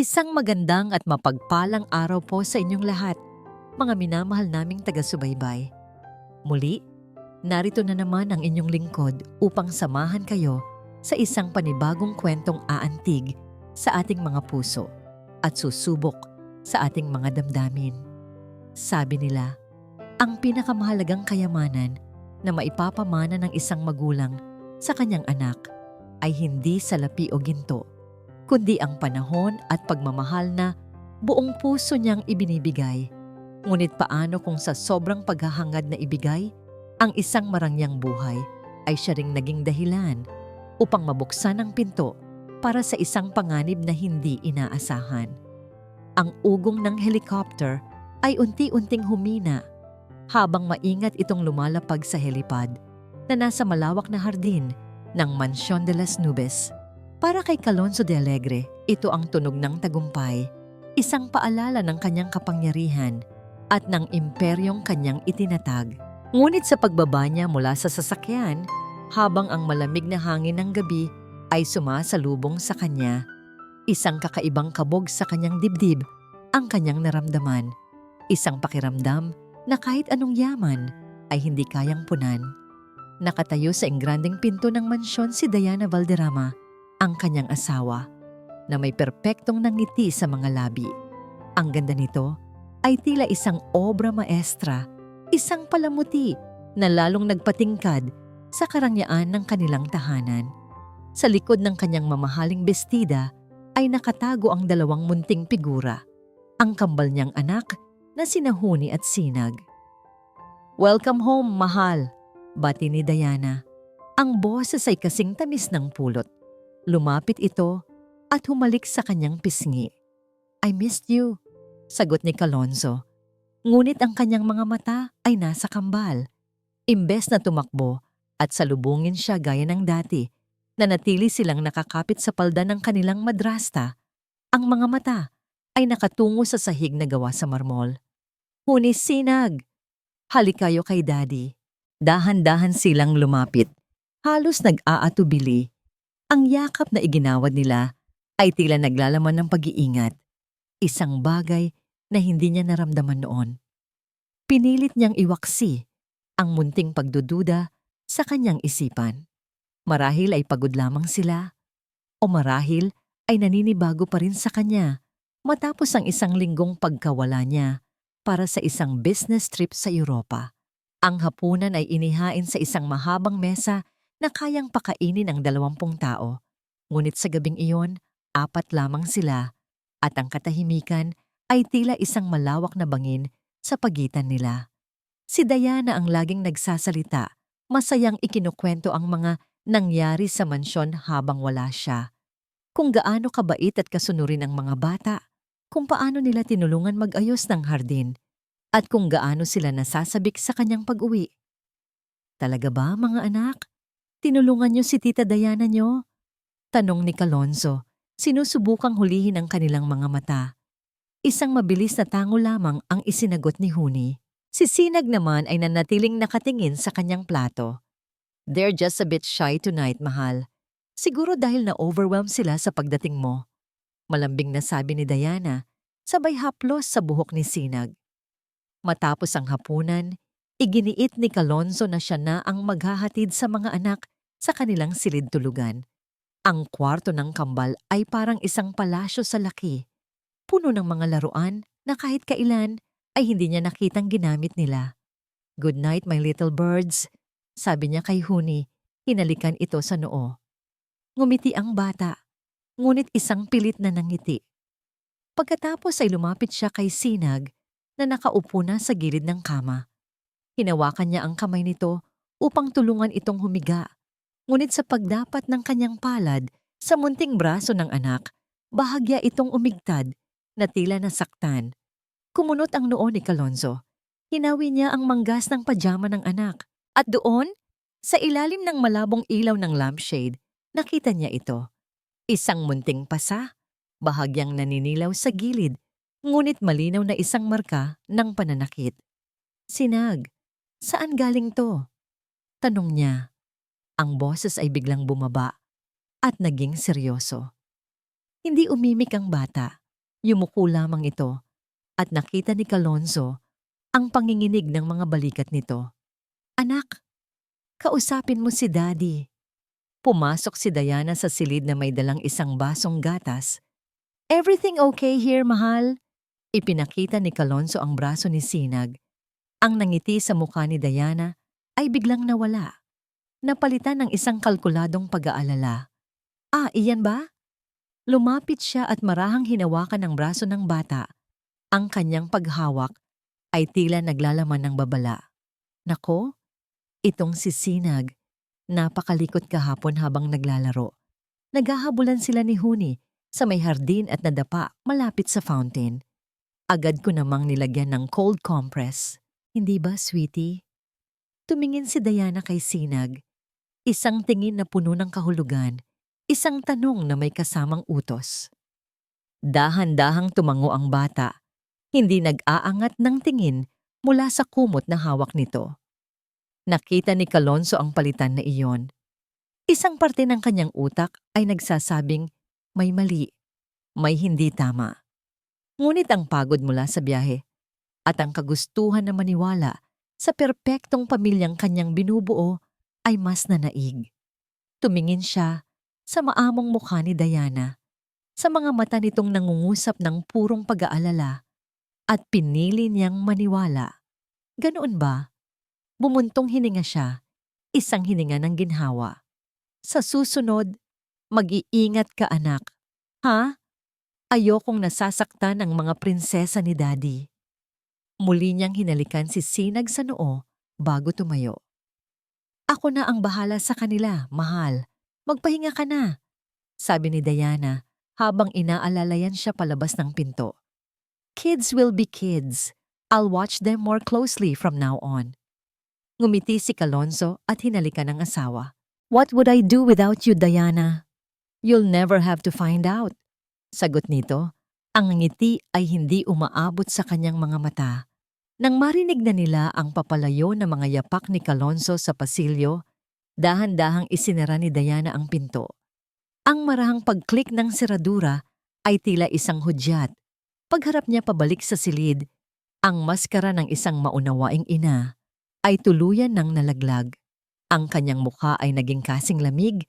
Isang magandang at mapagpalang araw po sa inyong lahat, mga minamahal naming taga-subaybay. Muli, narito na naman ang inyong lingkod upang samahan kayo sa isang panibagong kwentong aantig sa ating mga puso at susubok sa ating mga damdamin. Sabi nila, ang pinakamahalagang kayamanan na maipapamana ng isang magulang sa kanyang anak ay hindi salapi o ginto, kundi ang panahon at pagmamahal na buong puso niyang ibinibigay. Ngunit paano kung sa sobrang paghahangad na ibigay, ang isang marangyang buhay ay siya ring naging dahilan upang mabuksan ang pinto para sa isang panganib na hindi inaasahan. Ang ugong ng helicopter ay unti-unting humina habang maingat itong lumalapag sa helipad na nasa malawak na hardin ng Mansión de las Nubes. Para kay Calonzo de Alegre, ito ang tunog ng tagumpay, isang paalala ng kanyang kapangyarihan at ng imperyong kanyang itinatag. Ngunit sa pagbaba niya mula sa sasakyan, habang ang malamig na hangin ng gabi ay sumasalubong sa kanya, isang kakaibang kabog sa kanyang dibdib ang kanyang naramdaman. Isang pakiramdam na kahit anong yaman ay hindi kayang punan. Nakatayo sa engrandeng pinto ng mansyon si Diana Valderrama, ang kanyang asawa, na may perpektong nangiti sa mga labi. Ang ganda nito ay tila isang obra maestra, isang palamuti na lalong nagpatingkad sa karangyaan ng kanilang tahanan. Sa likod ng kanyang mamahaling bestida ay nakatago ang dalawang munting figura, ang kambal niyang anak na sina Huni at Sinag. "Welcome home, mahal," bati ni Diana. Ang boses ay kasing tamis ng pulot. Lumapit ito at humalik sa kanyang pisngi. "I missed you," sagot ni Calonzo. Ngunit ang kanyang mga mata ay nasa kambal. Imbes na tumakbo at salubungin siya gaya ng dati, nanatili silang nakakapit sa palda ng kanilang madrasta. Ang mga mata ay nakatungo sa sahig na gawa sa marmol. "Huni, Sinag, halik kayo kay Daddy." Dahan-dahan silang lumapit. Halos nag-aatubili. Ang yakap na iginawad nila ay tila naglalaman ng pag-iingat, isang bagay na hindi niya naramdaman noon. Pinilit niyang iwaksi ang munting pagdududa sa kanyang isipan. Marahil ay pagod lamang sila, o marahil ay naninibago pa rin sa kanya matapos ang isang linggong pagkawala niya para sa isang business trip sa Europa. Ang hapunan ay inihain sa isang mahabang mesa na kayang pakainin ang 20 tao. Ngunit sa gabing iyon, 4 lamang sila at ang katahimikan ay tila isang malawak na bangin sa pagitan nila. Si Diana ang laging nagsasalita, masayang ikinukwento ang mga nangyari sa mansyon habang wala siya. Kung gaano kabait at kasunurin ang mga bata, kung paano nila tinulungan mag-ayos ng hardin, at kung gaano sila nasasabik sa kanyang pag-uwi. "Talaga ba, mga anak? Tinulungan niyo si Tita Diana niyo?" tanong ni Calonzo, sinusubukang hulihin ang kanilang mga mata. Isang mabilis na tango lamang ang isinagot ni Huni. Si Sinag naman ay nanatiling nakatingin sa kanyang plato. "They're just a bit shy tonight, mahal. Siguro dahil na-overwhelm sila sa pagdating mo," malambing na sabi ni Diana, sabay haplos sa buhok ni Sinag. Matapos ang hapunan, iginiit ni Calonzo na siya na ang maghahatid sa mga anak sa kanilang silid tulugan. Ang kwarto ng kambal ay parang isang palasyo sa laki, puno ng mga laruan na kahit kailan ay hindi niya nakitang ginamit nila. "Good night, my little birds," sabi niya kay Huni, hinalikan ito sa noo. Ngumiti ang bata, ngunit isang pilit na nangiti. Pagkatapos ay lumapit siya kay Sinag na nakaupo na sa gilid ng kama. Hinawakan niya ang kamay nito upang tulungan itong humiga. Ngunit sa pagdapat ng kanyang palad sa munting braso ng anak, bahagya itong umigtad na tila nasaktan. Kumunot ang noo ni Calonzo. Hinawi niya ang manggas ng pajama ng anak. At doon, sa ilalim ng malabong ilaw ng lampshade, nakita niya ito. Isang munting pasa, bahagyang naninilaw sa gilid, ngunit malinaw na isang marka ng pananakit. "Sinag, saan galing to?" tanong niya. Ang boses ay biglang bumaba at naging seryoso. Hindi umimik ang bata, Yumuko lamang ito at nakita ni Kalonzo ang panginginig ng mga balikat nito. Anak, kausapin mo si Daddy. Pumasok si Diana sa silid na may dalang isang basong gatas. Everything okay here, mahal? Ipinakita ni Kalonzo ang braso ni Sinag. Ang nangiti sa mukha ni Diana ay biglang nawala. Napalitan ng isang kalkuladong pag-aalala. Ah, iyan ba? Lumapit siya at marahang hinawakan ang braso ng bata. Ang kanyang paghawak ay tila naglalaman ng babala. Nako, itong si Sinag, napakalikot kahapon habang naglalaro. Naghahabulan sila ni Huni sa may hardin at nadapa malapit sa fountain. Agad ko namang nilagyan ng cold compress. Hindi ba, sweetie? Tumingin si Diana kay Sinag. Isang tingin na puno ng kahulugan, isang tanong na may kasamang utos. Dahan-dahang tumango ang bata, hindi nag-aangat ng tingin mula sa kumot na hawak nito. Nakita ni Kalonzo ang palitan na iyon. Isang parte ng kanyang utak ay nagsasabing may mali, may hindi tama. Ngunit ang pagod mula sa biyahe at ang kagustuhan na maniwala sa perpektong pamilyang kanyang binubuo ay mas nanaig. Tumingin siya sa maamong mukha ni Diana, sa mga mata nitong nangungusap ng purong pag-aalala at pinili niyang maniwala. Ganoon ba? Bumuntong hininga siya, isang hininga ng ginhawa. Sa susunod, mag-iingat ka anak. Ha? Ayokong nasasaktan ng mga prinsesa ni Daddy. Muli niyang hinalikan si Sinag sa noo bago tumayo. Ako na ang bahala sa kanila, mahal. Magpahinga ka na, sabi ni Diana habang inaalalayan siya palabas ng pinto. Kids will be kids. I'll watch them more closely from now on. Ngumiti si Kalonzo at hinalikan ng asawa. What would I do without you, Diana? You'll never have to find out. Sagot nito, ang ngiti ay hindi umaabot sa kanyang mga mata. Nang marinig na nila ang papalayo na mga yapak ni Kalonzo sa pasilyo, dahan-dahang isinara ni Diana ang pinto. Ang marahang pag-click ng seradura ay tila isang hudyat. Pagharap niya pabalik sa silid, ang maskara ng isang maunawaing ina ay tuluyan ng nalaglag. Ang kanyang mukha ay naging kasing lamig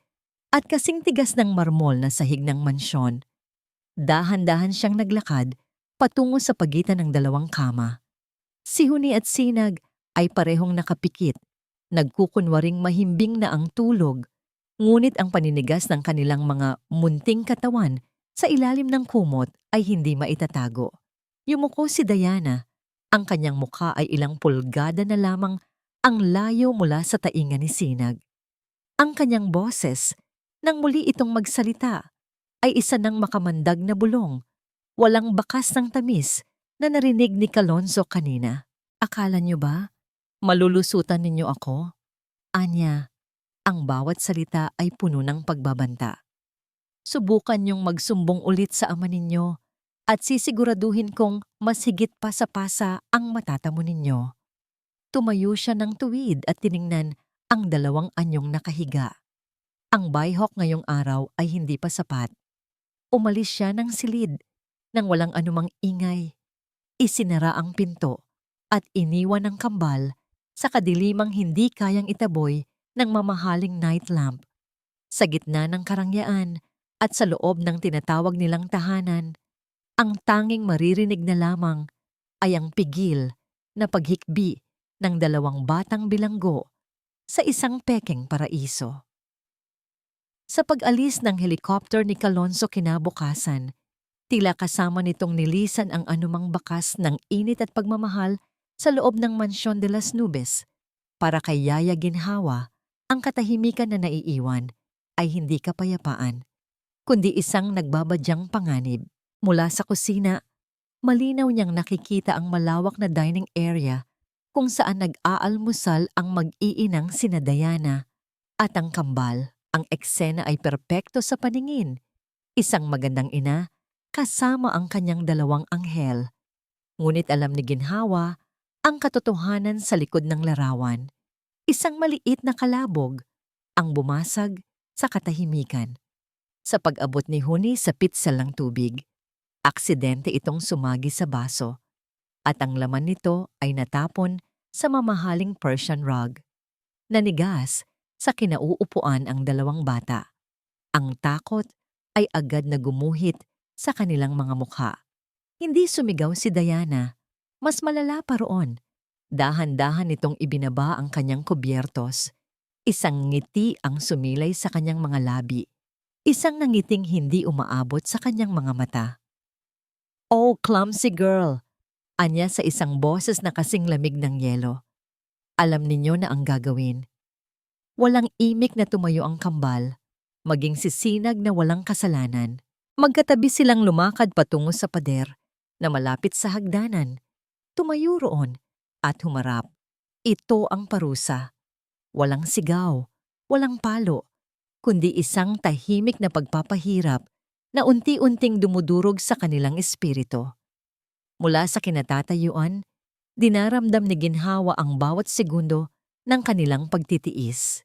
at kasing tigas ng marmol na sahig ng mansyon. Dahan-dahan siyang naglakad patungo sa pagitan ng dalawang kama. Si Huni at Sinag ay parehong nakapikit, nagkukunwaring mahimbing na ang tulog, ngunit ang paninigas ng kanilang mga munting katawan sa ilalim ng kumot ay hindi maitatago. Yumuko si Diana, ang kanyang mukha ay ilang pulgada na lamang ang layo mula sa tainga ni Sinag. Ang kanyang boses, nang muli itong magsalita, ay isa ng makamandag na bulong, walang bakas ng tamis na narinig ni Kalonzo kanina. Akala niyo ba, malulusutan ninyo ako? Anya, ang bawat salita ay puno ng pagbabanta. Subukan niyong magsumbong ulit sa ama ninyo at sisiguraduhin kong mas higit pa sa pasa ang matatamo ninyo. Tumayo siya ng tuwid at tiningnan ang dalawang anyong nakahiga. Ang bayhok ngayong araw ay hindi pa sapat. Umalis siya ng silid nang walang anumang ingay. Isinara ang pinto at iniwan ang kambal sa kadilimang hindi kayang itaboy ng mamahaling night lamp. Sa gitna ng karangyaan at sa loob ng tinatawag nilang tahanan, ang tanging maririnig na lamang ay ang pigil na paghikbi ng dalawang batang bilanggo sa isang pekeng paraiso. Sa pag-alis ng helicopter ni Kalonzo kinabukasan, tila kasama nitong nilisan ang anumang bakas ng init at pagmamahal sa loob ng Mansyon de las Nubes. Para kay Yaya Ginhawa, ang katahimikan na naiiwan ay hindi kapayapaan, kundi isang nagbabadyang panganib. Mula sa kusina, malinaw niyang nakikita ang malawak na dining area kung saan nag-aalmusal ang mag-iinang sina Diana at ang kambal. Ang eksena ay perpekto sa paningin. Isang magandang ina kasama ang kanyang dalawang anghel. Ngunit alam ni Ginhawa ang katotohanan sa likod ng larawan. Isang maliit na kalabog ang bumasag sa katahimikan. Sa pag-abot ni Huni sa pitsel ng tubig, Aksidente itong sumagi sa baso at ang laman nito ay natapon sa mamahaling Persian rug. Nanigas sa kinauupuan ang dalawang bata. Ang takot ay agad na gumuhit sa kanilang mga mukha. Hindi sumigaw si Diana. Mas malala pa roon. Dahan-dahan itong ibinaba ang kanyang kubyertos. Isang ngiti ang sumilay sa kanyang mga labi. Isang nangiting hindi umaabot sa kanyang mga mata. "Oh, clumsy girl!" anya sa isang boses na kasing lamig ng yelo. "Alam ninyo na ang gagawin." Walang imik na tumayo ang kambal, maging si Sinag na walang kasalanan. Magkatabi silang lumakad patungo sa pader na malapit sa hagdanan. Tumayo roon at humarap. Ito ang parusa. Walang sigaw, walang palo, kundi isang tahimik na pagpapahirap na unti-unting dumudurog sa kanilang espiritu. Mula sa kinatatayuan, dinaramdam ni Ginhawa ang bawat segundo ng kanilang pagtitiis.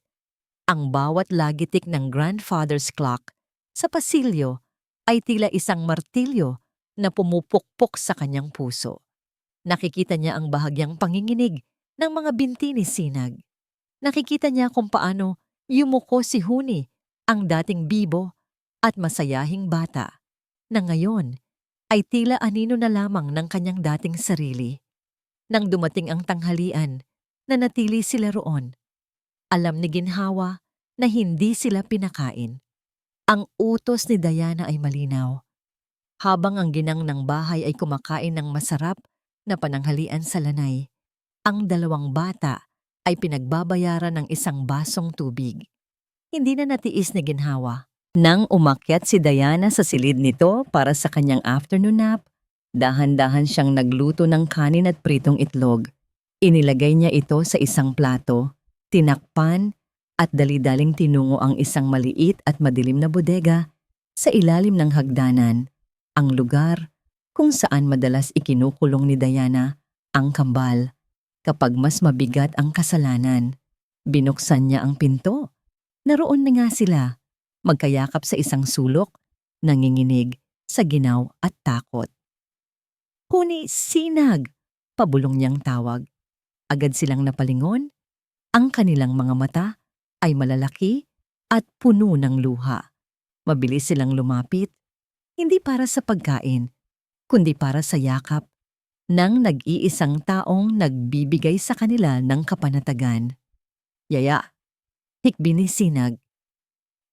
Ang bawat lagitik ng grandfather's clock sa pasilyo ay tila isang martilyo na pumupukpok sa kanyang puso. Nakikita niya ang bahagyang panginginig ng mga binti ni Sinag. Nakikita niya kung paano yumuko si Huni, ang dating bibo at masayahing bata, na ngayon ay tila anino na lamang ng kanyang dating sarili. Nang dumating ang tanghalian, nanatili sila roon. Alam ni Ginhawa na hindi sila pinakain. Ang utos ni Diana ay malinaw. Habang ang ginang ng bahay ay kumakain ng masarap na pananghalian sa lanay, ang dalawang bata ay pinagbabayaran ng isang basong tubig. Hindi na natiis ni Ginhawa. Nang umakyat si Diana sa silid nito para sa kanyang afternoon nap, dahan-dahan siyang nagluto ng kanin at pritong itlog. Inilagay niya ito sa isang plato, tinakpan at dali-daling tinungo ang isang maliit at madilim na bodega sa ilalim ng hagdanan, ang lugar kung saan madalas ikinukulong ni Diana ang kambal. Kapag mas mabigat ang kasalanan, binuksan niya ang pinto. Naroon na nga sila, magkayakap sa isang sulok, nanginginig sa ginaw at takot. "Huni, Sinag!" pabulong niyang tawag. Agad silang napalingon. Ang kanilang mga mata ay malalaki at puno ng luha. Mabilis silang lumapit, hindi para sa pagkain, kundi para sa yakap ng nag-iisang taong nagbibigay sa kanila ng kapanatagan. "Yaya," hikbi ni Sinag.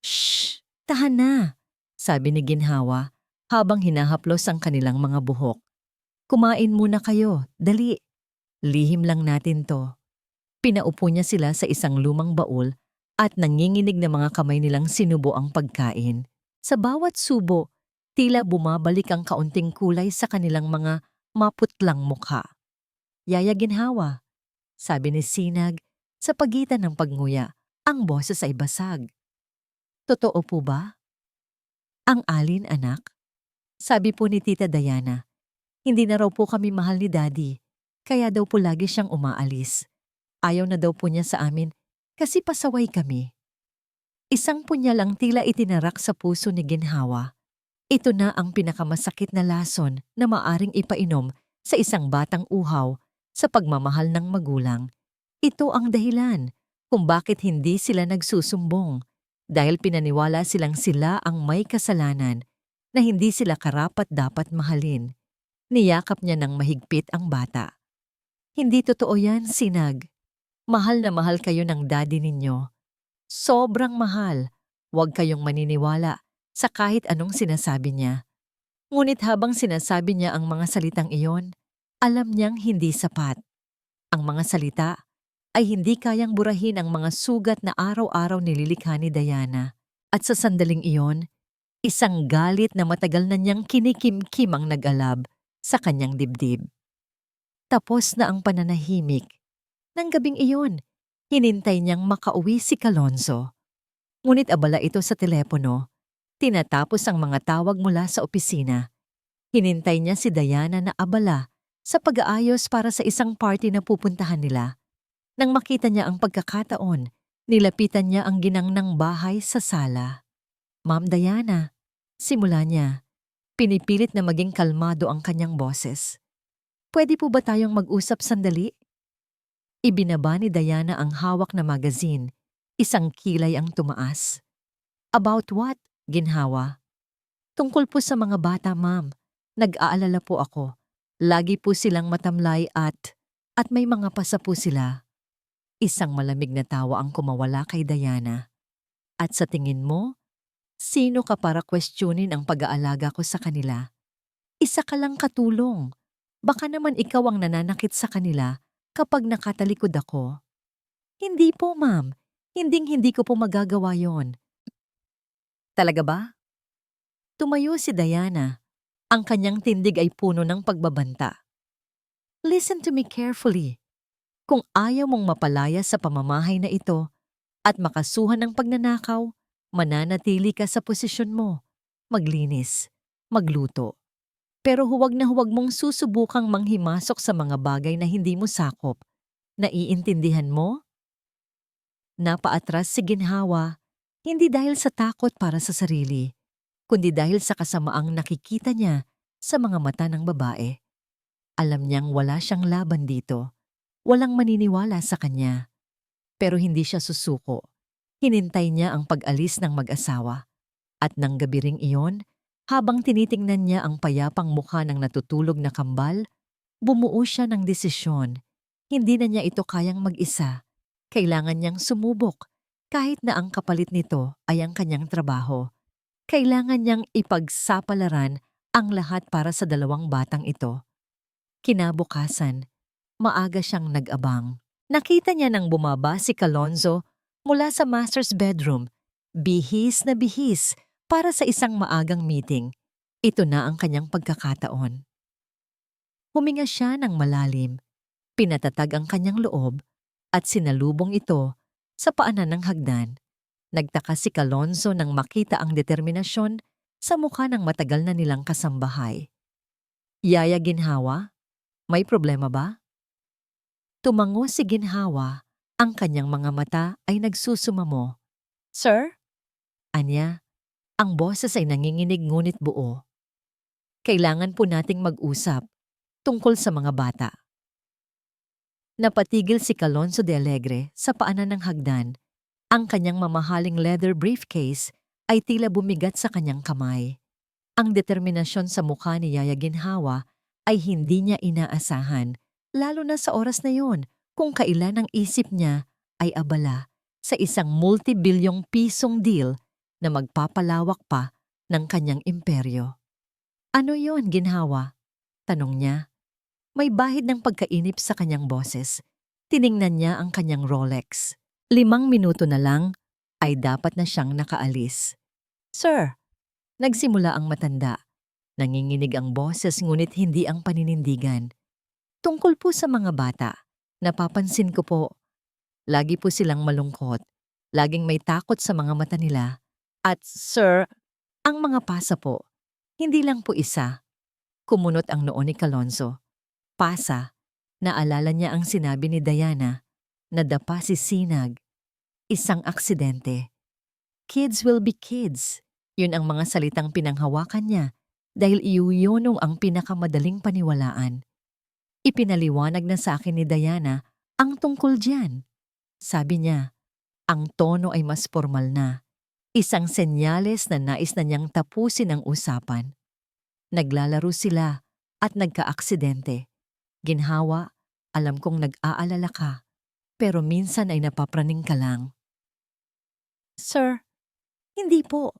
"Shh! Tahan na!" sabi ni Ginhawa habang hinahaplos ang kanilang mga buhok. "Kumain muna kayo, dali. Lihim lang natin to." Pinaupo niya sila sa isang lumang baul at nanginginig na mga kamay nilang sinubo ang pagkain. Sa bawat subo, tila bumabalik ang kaunting kulay sa kanilang mga maputlang mukha. "Yaya Ginhawa," sabi ni Sinag sa pagitan ng pagnguya, ang boses ay basag. "Totoo po ba?" "Ang alin, anak?" Sabi po ni Tita Diana. "Hindi na raw po kami mahal ni Daddy, kaya daw po lagi siyang umaalis. Ayaw na daw po niya sa amin kasi pasaway kami." Isang punyal ang tila itinarak sa puso ni Ginhawa. Ito na ang pinakamasakit na lason na maaring ipainom sa isang batang uhaw sa pagmamahal ng magulang. Ito ang dahilan kung bakit hindi sila nagsusumbong, dahil pinaniwala silang sila ang may kasalanan na hindi sila karapat-dapat mahalin. Niyakap niya ng mahigpit ang bata. "Hindi totoo yan, Sinag. Mahal na mahal kayo ng daddy ninyo. Sobrang mahal. Huwag kayong maniniwala sa kahit anong sinasabi niya." Ngunit habang sinasabi niya ang mga salitang iyon, alam niyang hindi sapat. Ang mga salita ay hindi kayang burahin ang mga sugat na araw-araw nililikha ni Diana. At sa sandaling iyon, isang galit na matagal na niyang kinikimkim ang nag-alab sa kanyang dibdib. Tapos na ang pananahimik. Nang gabing iyon, hinintay niyang makauwi si Kalonzo. Ngunit abala ito sa telepono. Tinatapos ang mga tawag mula sa opisina. Hinintay niya si Diana na abala sa pag-aayos para sa isang party na pupuntahan nila. Nang makita niya ang pagkakataon, nilapitan niya ang ginang ng bahay sa sala. "Ma'am Diana," simula niya, Pinipilit na maging kalmado ang kanyang boses. Pwede po ba tayong mag-usap sandali? Ibinaba ni Diana ang hawak na magazine. Isang kilay ang tumaas. About what? Ginhawa. Tungkol po sa mga bata, ma'am. Nag-aalala po ako. Lagi po silang matamlay at may mga pasa po sila. Isang malamig na tawa ang kumawala kay Diana. At sa tingin mo, sino ka para questionin ang pag-aalaga ko sa kanila? Isa ka lang katulong. Baka naman ikaw ang nananakit sa kanila kapag nakatalikod ako. Hindi po, ma'am. Hinding-hindi ko po magagawa yon. Talaga ba? Tumayo si Diana. Ang kanyang tindig ay puno ng pagbabanta. Listen to me carefully. Kung ayaw mong mapalaya sa pamamahay na ito at makasuhan ng pagnanakaw, mananatili ka sa posisyon mo. Maglinis, magluto. Pero huwag na huwag mong susubukang manghimasok sa mga bagay na hindi mo sakop. Naiintindihan mo? Napaatras si Ginhawa, hindi dahil sa takot para sa sarili, kundi dahil sa kasamaang nakikita niya sa mga mata ng babae. Alam niyang wala siyang laban dito. Walang maniniwala sa kanya. Pero hindi siya susuko. Hinintay niya ang pag-alis ng mag-asawa. At nang gabi ring iyon, habang tinitingnan niya ang payapang mukha ng natutulog na kambal, bumuo siya ng desisyon. Hindi na niya ito kayang mag-isa. Kailangan niyang sumubok, kahit na ang kapalit nito ay ang kanyang trabaho. Kailangan niyang ipagsapalaran ang lahat para sa dalawang batang ito. Kinabukasan, maaga siyang nag-abang. Nakita niya nang bumaba si Kalonzo mula sa master's bedroom, bihis na bihis para sa isang maagang meeting. Ito na ang kanyang pagkakataon. Huminga siya ng malalim, pinatatag ang kanyang loob at sinalubong ito sa paanan ng hagdan. Nagtaka si Kalonzo nang makita ang determinasyon sa mukha ng matagal na nilang kasambahay. Yaya Ginhawa, may problema ba? Tumango si Ginhawa, ang kanyang mga mata ay nagsusumamo. Sir? Anya, ang boses ay nanginginig ngunit buo. Kailangan po nating mag-usap tungkol sa mga bata. Napatigil si Kalonzo de Alegre sa paanan ng hagdan. Ang kanyang mamahaling leather briefcase ay tila bumigat sa kanyang kamay. Ang determinasyon sa mukha ni Yaya Ginhawa ay hindi niya inaasahan, lalo na sa oras na yon kung kailan ang isip niya ay abala sa isang multi-bilyong pisong deal na magpapalawak pa ng kanyang imperyo. Ano yon, Ginhawa? Tanong niya. May bahid ng pagkainip sa kanyang boses. Tiningnan niya ang kanyang Rolex. 5 minuto na lang ay dapat na siyang nakaalis. Sir, nagsimula ang matanda. Nanginginig ang boses ngunit hindi ang paninindigan. Tungkol po sa mga bata, napapansin ko po, lagi po silang malungkot. Laging may takot sa mga mata nila. At sir, ang mga pasa po, hindi lang po isa. Kumunot ang noo ni Kalonzo. Pasa, naalala niya ang sinabi ni Diana, nadapa si Sinag. Isang aksidente. Kids will be kids. Yun ang mga salitang pinanghawakan niya dahil iyon ang pinakamadaling paniwalaan. Ipinaliwanag na sa akin ni Diana ang tungkol diyan. Sabi niya, ang tono ay mas formal na. Isang senyales na nais na niyang tapusin ang usapan. Naglalaro sila at nagka-aksidente. Ginhawa, alam kong nag-aalala ka, pero minsan ay napapraning ka lang. Sir, hindi po.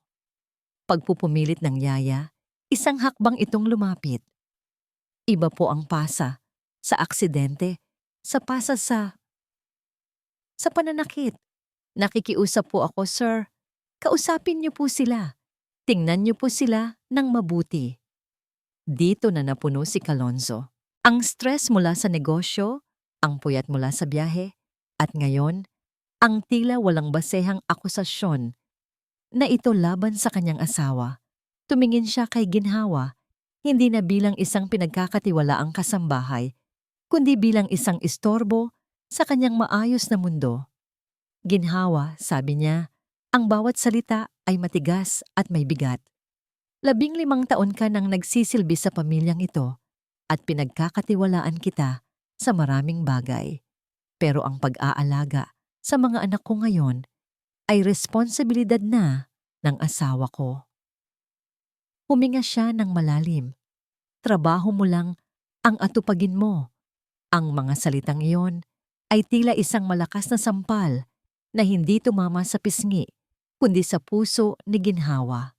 Pagpupumilit ng yaya, isang hakbang itong lumapit. Iba po ang pasa, sa aksidente, sa pasa sa pananakit. Nakikiusap po ako, sir. Kausapin niyo po sila. Tingnan niyo po sila ng mabuti. Dito na napuno si Kalonzo. Ang stress mula sa negosyo, ang puyat mula sa biyahe, at ngayon, ang tila walang basehang akusasyon na ito laban sa kanyang asawa. Tumingin siya kay Ginhawa, hindi na bilang isang pinagkakatiwalaang kasambahay, kundi bilang isang istorbo sa kanyang maayos na mundo. Ginhawa, sabi niya, ang bawat salita ay matigas at may bigat. 15 taon ka nang nagsisilbi sa pamilyang ito at pinagkakatiwalaan kita sa maraming bagay. Pero ang pag-aalaga sa mga anak ko ngayon ay responsibilidad na ng asawa ko. Huminga siya ng malalim. Trabaho mo lang ang atupagin mo. Ang mga salitang iyon ay tila isang malakas na sampal na hindi tumama sa pisngi, kundi sa puso ni ginhawa.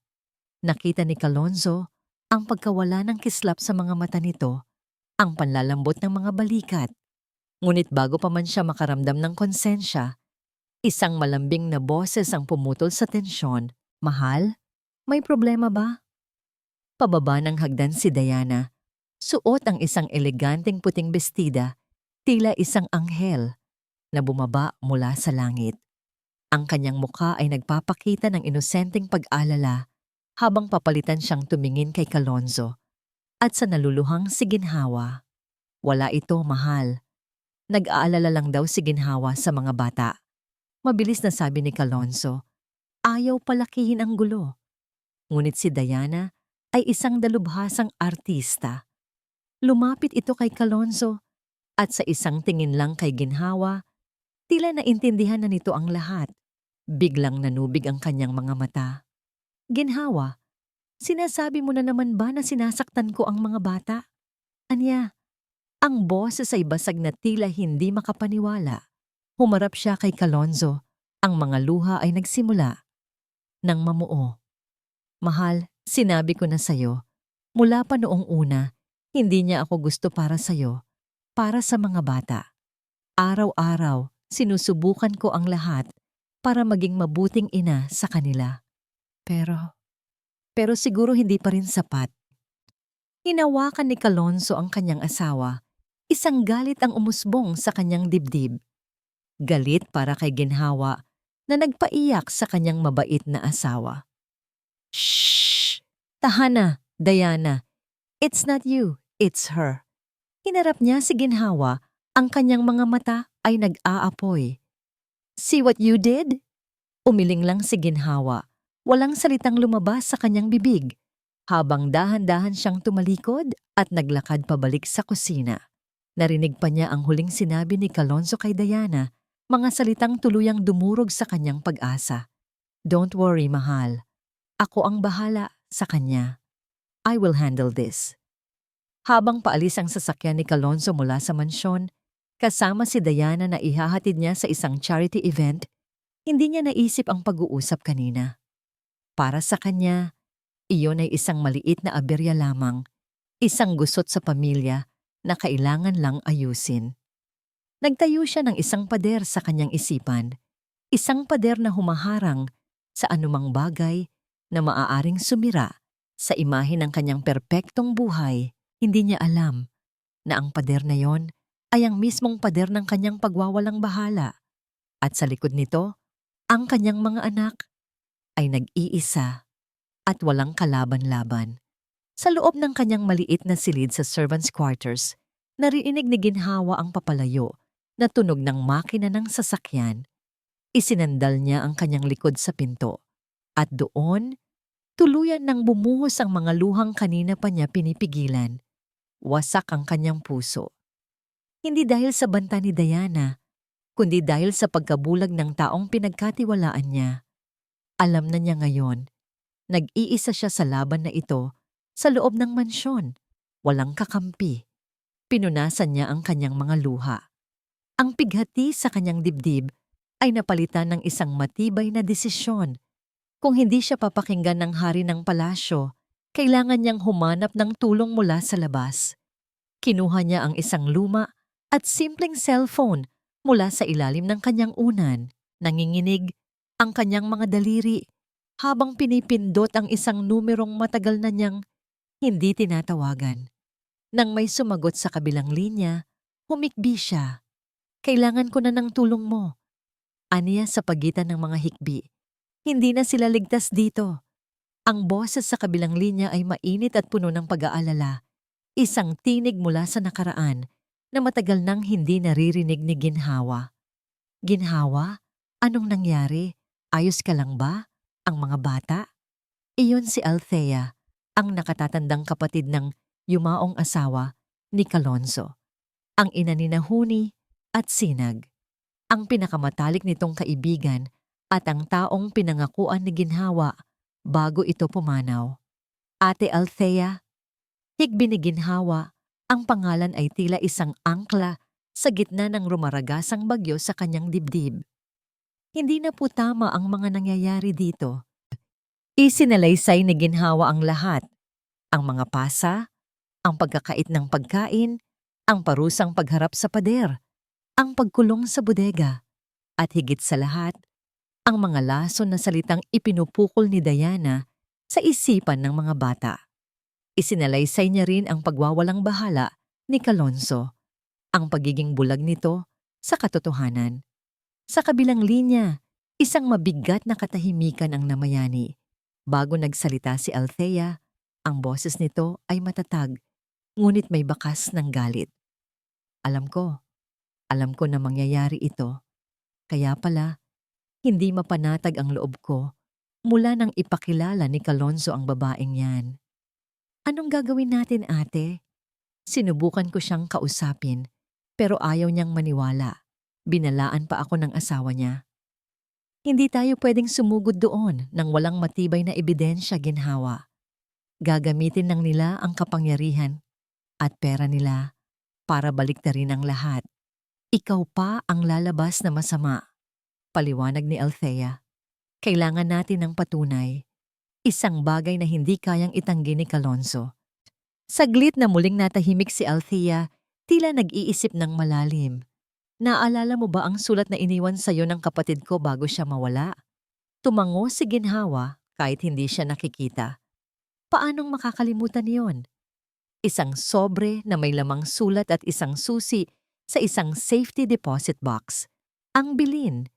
Nakita ni Kalonzo ang pagkawala ng kislap sa mga mata nito, ang panlalambot ng mga balikat. Ngunit bago pa man siya makaramdam ng konsensya, isang malambing na boses ang pumutol sa tensyon. Mahal, may problema ba? Pababa ng hagdan si Diana. Suot ang isang eleganteng puting bestida, tila isang anghel na bumaba mula sa langit. Ang kanyang mukha ay nagpapakita ng inosenteng pag-alala habang papalitan siyang tumingin kay Kalonzo at sa naluluhang si ginhawa. Wala ito, mahal. Nag-aalala lang daw si ginhawa sa mga bata. Mabilis na sabi ni Kalonzo, ayaw palakihin ang gulo. Ngunit si Diana ay isang dalubhasang artista. Lumapit ito kay Kalonzo at sa isang tingin lang kay ginhawa, tila naintindihan na nito ang lahat. Biglang nanubig ang kanyang mga mata. Ginhawa, sinasabi mo na naman ba na sinasaktan ko ang mga bata? Anya, ang boses ay basag na tila hindi makapaniwala. Humarap siya kay Kalonzo. Ang mga luha ay nagsimula ng mamuo. Mahal, sinabi ko na sa'yo, mula pa noong una, hindi niya ako gusto para sa'yo, para sa mga bata. Araw-araw, sinusubukan ko ang lahat para maging mabuting ina sa kanila. Pero siguro hindi pa rin sapat. Hinawakan ni Kalonzo ang kanyang asawa. Isang galit ang umusbong sa kanyang dibdib. Galit para kay ginhawa na nagpaiyak sa kanyang mabait na asawa. Shh! Tahan na, Diana. It's not you, it's her. Hinarap niya si ginhawa, ang kanyang mga mata ay nag-aapoy. See what you did? Umiling lang si ginhawa. Walang salitang lumabas sa kanyang bibig, habang dahan-dahan siyang tumalikod at naglakad pabalik sa kusina. Narinig pa niya ang huling sinabi ni Kalonzo kay Diana, mga salitang tuluyang dumurog sa kanyang pag-asa. Don't worry, mahal. Ako ang bahala sa kanya. I will handle this. Habang paalis ang sasakyan ni Kalonzo mula sa mansyon, kasama si Diana na ihahatid niya sa isang charity event, hindi niya naisip ang pag-uusap kanina. Para sa kanya, iyon ay isang maliit na aberya lamang, isang gusot sa pamilya na kailangan lang ayusin. Nagtayo siya ng isang pader sa kanyang isipan, isang pader na humaharang sa anumang bagay na maaaring sumira sa imahe ng kanyang perpektong buhay. Hindi niya alam na ang pader na yon ay ang mismong pader ng kanyang pagwawalang bahala. At sa likod nito, ang kanyang mga anak ay nag-iisa at walang kalaban-laban. Sa loob ng kanyang maliit na silid sa servants' quarters, narinig ni ginhawa ang papalayo na tunog ng makina ng sasakyan. Isinandal niya ang kanyang likod sa pinto. At doon, tuluyan nang bumuhos ang mga luhang kanina pa niya pinipigilan. Wasak ang kanyang puso. Hindi dahil sa banta ni Diana, kundi dahil sa pagkabulag ng taong pinagkatiwalaan niya. Alam na niya ngayon, nag-iisa siya sa laban na ito sa loob ng mansyon. Walang kakampi. Pinunasan niya ang kanyang mga luha. Ang pighati sa kanyang dibdib ay napalitan ng isang matibay na desisyon. Kung hindi siya papakinggan ng hari ng palasyo, kailangan niyang humanap ng tulong mula sa labas. Kinuha niya ang isang luma at simpleng cellphone mula sa ilalim ng kanyang unan. Nanginginig ang kanyang mga daliri habang pinipindot ang isang numerong matagal na niyang hindi tinatawagan. Nang may sumagot sa kabilang linya, humikbi siya. Kailangan ko na ng tulong mo. Aniya sa pagitan ng mga hikbi. Hindi na sila ligtas dito. Ang boses sa kabilang linya ay mainit at puno ng pag-aalala. Isang tinig mula sa nakaraan na matagal nang hindi naririnig ni ginhawa. Ginhawa, anong nangyari? Ayos ka lang ba? Ang mga bata? Iyon si Althea. ang nakatatandang kapatid ng yumaong asawa ni Kalonzo, ang ina ni Huni at Sinag, ang pinakamatalik nitong kaibigan at ang taong pinangakuan ni Ginhawa bago ito pumanaw. Ate Althea, higbi ni Ginhawa, ang pangalan ay tila isang angkla sa gitna ng rumaragasang bagyo sa kanyang dibdib. Hindi na po tama ang mga nangyayari dito. Isinalaysay ni Ginhawa ang lahat, ang mga pasa, ang pagkakait ng pagkain, ang parusang pagharap sa pader, ang pagkulong sa bodega, at higit sa lahat, ang mga lason na salitang ipinupukol ni Diana sa isipan ng mga bata. Isinalaysay niya rin ang pagwawalang bahala ni Kalonzo, ang pagiging bulag nito sa katotohanan. Sa kabilang linya, isang mabigat na katahimikan ang namayani. Bago nagsalita si Althea, ang boses nito ay matatag, ngunit may bakas ng galit. Alam ko na mangyayari ito. Kaya pala, hindi mapanatag ang loob ko mula nang ipakilala ni Kalonzo ang babaeng yan. Anong gagawin natin, ate? Sinubukan ko siyang kausapin, pero ayaw niyang maniwala. Binalaan pa ako ng asawa niya. Hindi tayo pwedeng sumugod doon nang walang matibay na ebidensya, Ginhawa. Gagamitin lang nila ang kapangyarihan at pera nila para baliktarin ang lahat. Ikaw pa ang lalabas na masama. Paliwanag ni Althea. Kailangan natin ng patunay. Isang bagay na hindi kayang itanggi ni Kalonzo. Saglit na muling natahimik si Althea, tila nag-iisip ng malalim. Naalala mo ba ang sulat na iniwan sa'yo ng kapatid ko bago siya mawala? Tumango si Ginhawa kahit hindi siya nakikita. Paanong makakalimutan yon? Isang sobre na may lamang sulat at isang susi sa isang safety deposit box. Ang bilin,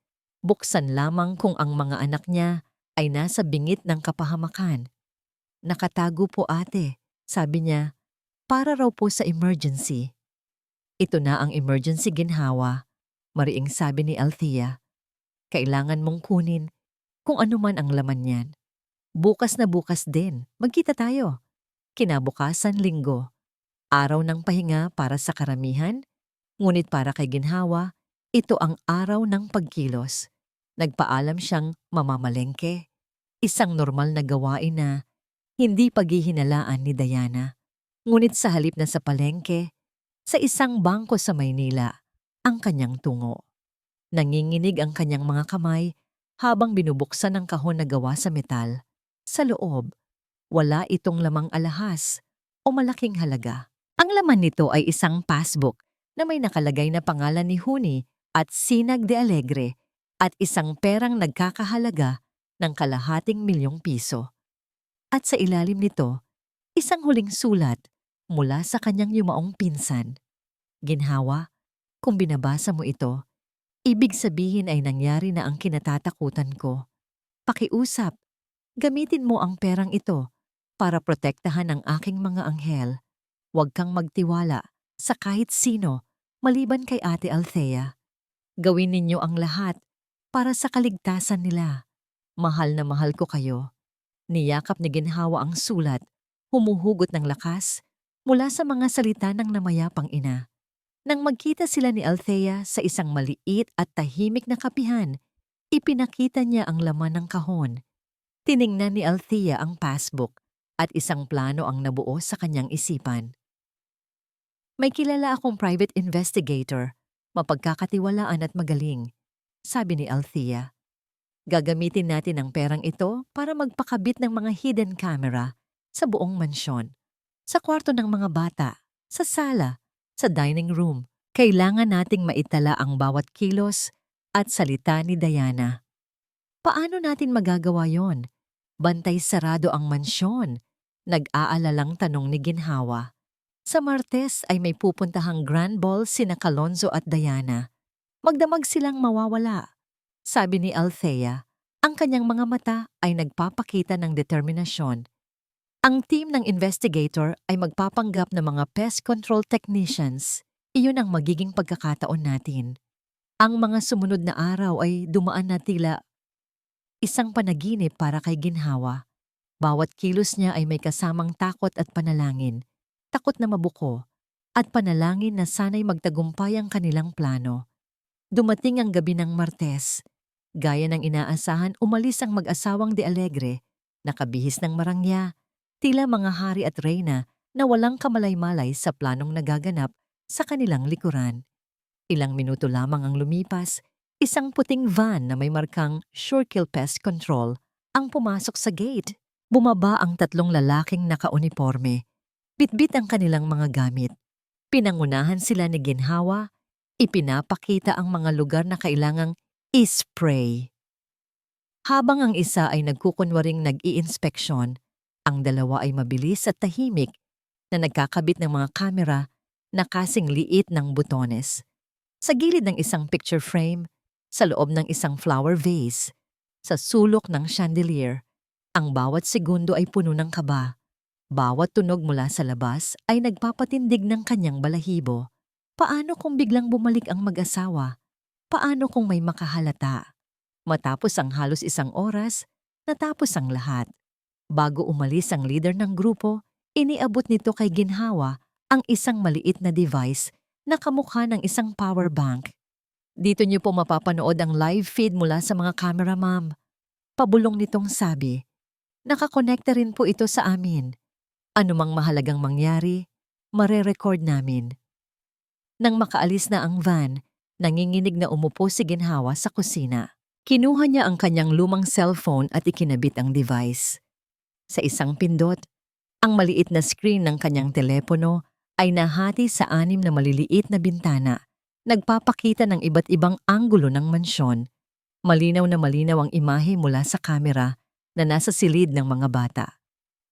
buksan lamang kung ang mga anak niya ay nasa bingit ng kapahamakan. Nakatago po ate, sabi niya, para raw po sa emergency. Ito na ang emergency, Ginhawa, mariing sabi ni Althea. Kailangan mong kunin kung ano man ang laman niyan. Bukas na bukas din, magkita tayo. Kinabukasan linggo, araw ng pahinga para sa karamihan, ngunit para kay Ginhawa, ito ang araw ng pagkilos. Nagpaalam siyang mamamalengke, isang normal na gawain na hindi paghihinalaan ni Diana. Ngunit sa halip na sa palengke, sa isang bangko sa Maynila, ang kanyang tungo. Nanginginig ang kanyang mga kamay habang binubuksan ang kahon na gawa sa metal. Sa loob, wala itong lamang alahas o malaking halaga. Ang laman nito ay isang passbook na may nakalagay na pangalan ni Huni at Sinag de Alegre at isang perang nagkakahalaga ng ₱250,000. At sa ilalim nito, isang huling sulat mula sa kanyang yumaong pinsan. Ginhawa, kung binabasa mo ito, ibig sabihin ay nangyari na ang kinatatakutan ko. Pakiusap, gamitin mo ang perang ito para protektahan ang aking mga anghel. Huwag kang magtiwala sa kahit sino maliban kay Ate Althea. Gawin ninyo ang lahat para sa kaligtasan nila. Mahal na mahal ko kayo. Niyakap ni Ginhawa ang sulat, humuhugot ng lakas mula sa mga salita ng namayapang ina. Nang magkita sila ni Althea sa isang maliit at tahimik na kapihan, ipinakita niya ang laman ng kahon. Tiningnan ni Althea ang passbook at isang plano ang nabuo sa kanyang isipan. May kilala akong private investigator, mapagkakatiwalaan at magaling, sabi ni Althea. Gagamitin natin ang perang ito para magpakabit ng mga hidden camera sa buong mansyon, sa kwarto ng mga bata, sa sala, sa dining room. Kailangan nating maitala ang bawat kilos at salita ni Diana. Paano natin magagawa yon? Bantay sarado ang mansyon, nag-aalalang tanong ni Ginhawa. Sa Martes ay may pupuntahang grand ball sina Kalonzo at Diana. Magdamag silang mawawala. Sabi ni Althea, ang kanyang mga mata ay nagpapakita ng determinasyon. Ang team ng investigator ay magpapanggap ng mga pest control technicians. Iyon ang magiging pagkakataon natin. Ang mga sumunod na araw ay dumaan na tila isang panaginip para kay Ginhawa. Bawat kilos niya ay may kasamang takot at panalangin. Takot na mabuko at panalangin na sana'y magtagumpay ang kanilang plano. Dumating ang gabi ng Martes. Gaya ng inaasahan, umalis ang mag-asawang De Alegre, nakabihis ng marangya, tila mga hari at reyna na walang kamalay-malay sa planong nagaganap sa kanilang likuran. Ilang minuto lamang ang lumipas, isang puting van na may markang Surekill Pest Control ang pumasok sa gate. Bumaba ang tatlong lalaking nakauniporme. Bitbit ang kanilang mga gamit. Pinangunahan sila ni Ginhawa, ipinapakita ang mga lugar na kailangang i-spray. Habang ang isa ay nagkukunwaring nag-i-inspeksyon, ang dalawa ay mabilis at tahimik na nagkakabit ng mga kamera na kasing liit ng butones. Sa gilid ng isang picture frame, sa loob ng isang flower vase, sa sulok ng chandelier, ang bawat segundo ay puno ng kaba. Bawat tunog mula sa labas ay nagpapatindig ng kanyang balahibo. Paano kung biglang bumalik ang mag-asawa? Paano kung may makahalata? Matapos ang halos isang oras, natapos ang lahat. Bago umalis ang leader ng grupo, iniabot nito kay Ginhawa ang isang maliit na device na kamukha ng isang power bank. Dito niyo po mapapanood ang live feed mula sa mga camera, ma'am. Pabulong nitong sabi. Nakakonekta rin po ito sa amin. Anumang mahalagang mangyari, mare-record namin. Nang makaalis na ang van, nanginginig na umupo si Ginhawa sa kusina. Kinuha niya ang kanyang lumang cellphone at ikinabit ang device. Sa isang pindot, ang maliit na screen ng kanyang telepono ay nahati sa 6 na maliliit na bintana, nagpapakita ng iba't ibang anggulo ng mansyon. Malinaw na malinaw ang imahe mula sa kamera na nasa silid ng mga bata.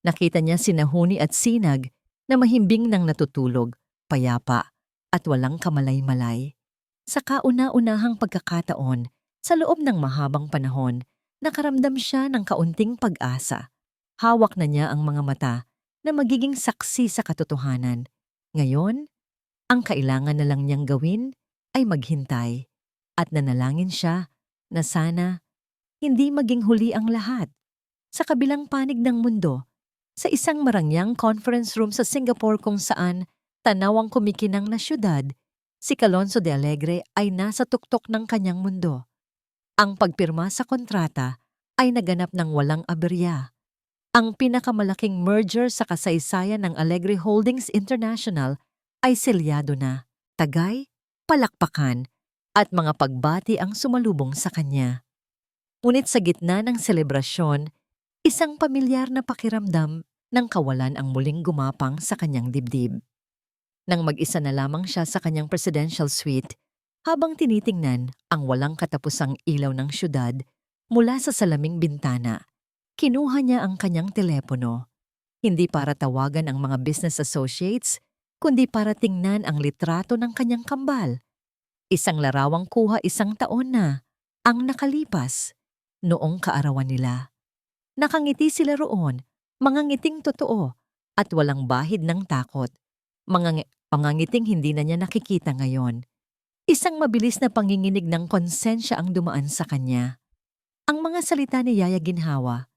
Nakita niya sina Huni at Sinag na mahimbing nang natutulog, payapa, at walang kamalay-malay. Sa kauna-unahang pagkakataon, sa loob ng mahabang panahon, nakaramdam siya ng kaunting pag-asa. Hawak na niya ang mga mata na magiging saksi sa katotohanan. Ngayon, ang kailangan na lang niyang gawin ay maghintay at nanalangin siya na sana hindi maging huli ang lahat. Sa kabilang panig ng mundo, sa isang marangyang conference room sa Singapore kung saan tanaw ang kumikinang na syudad, si Calonzo de Alegre ay nasa tuktok ng kanyang mundo. Ang pagpirma sa kontrata ay naganap ng walang aberya. Ang pinakamalaking merger sa kasaysayan ng Alegre Holdings International ay selyado na. Tagay, palakpakan, at mga pagbati ang sumalubong sa kanya. Ngunit sa gitna ng selebrasyon, isang pamilyar na pakiramdam ng kawalan ang muling gumapang sa kanyang dibdib. Nang mag-isa na lamang siya sa kanyang presidential suite, habang tinitingnan ang walang katapusang ilaw ng syudad mula sa salaming bintana, kinuha niya ang kanyang telepono. Hindi para tawagan ang mga business associates, kundi para tingnan ang litrato ng kanyang kambal. Isang larawang kuha 1 taon na ang nakalipas noong kaarawan nila. Nakangiti sila roon, mga ngiting totoo at walang bahid ng takot. Mga ngiting hindi na niya nakikita ngayon. Isang mabilis na panginginig ng konsensya ang dumaan sa kanya. Ang mga salita ni Yaya Ginhawa,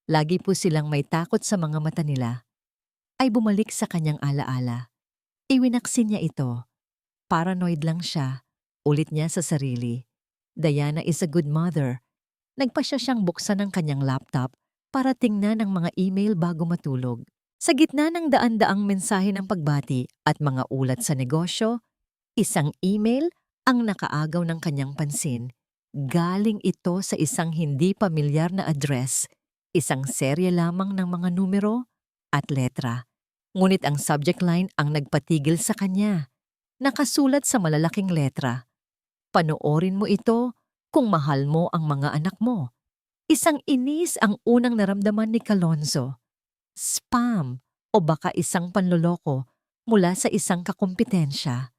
lagi po silang may takot sa mga mata nila, ay bumalik sa kanyang alaala. Iwinaksin niya ito. Paranoid lang siya. Ulit niya sa sarili. Diana is a good mother. Nagpasya siyang buksan ang kanyang laptop para tingnan ang mga email bago matulog. Sa gitna ng daan-daang mensahe ng pagbati at mga ulat sa negosyo, isang email ang nakaagaw ng kanyang pansin. Galing ito sa isang hindi pamilyar na address, isang serye lamang ng mga numero at letra. Ngunit ang subject line ang nagpatigil sa kanya. Nakasulat sa malalaking letra, "Panoorin mo ito kung mahal mo ang mga anak mo." Isang inis ang unang naramdaman ni Calonzo. Spam o baka isang panloloko mula sa isang kakumpetensya.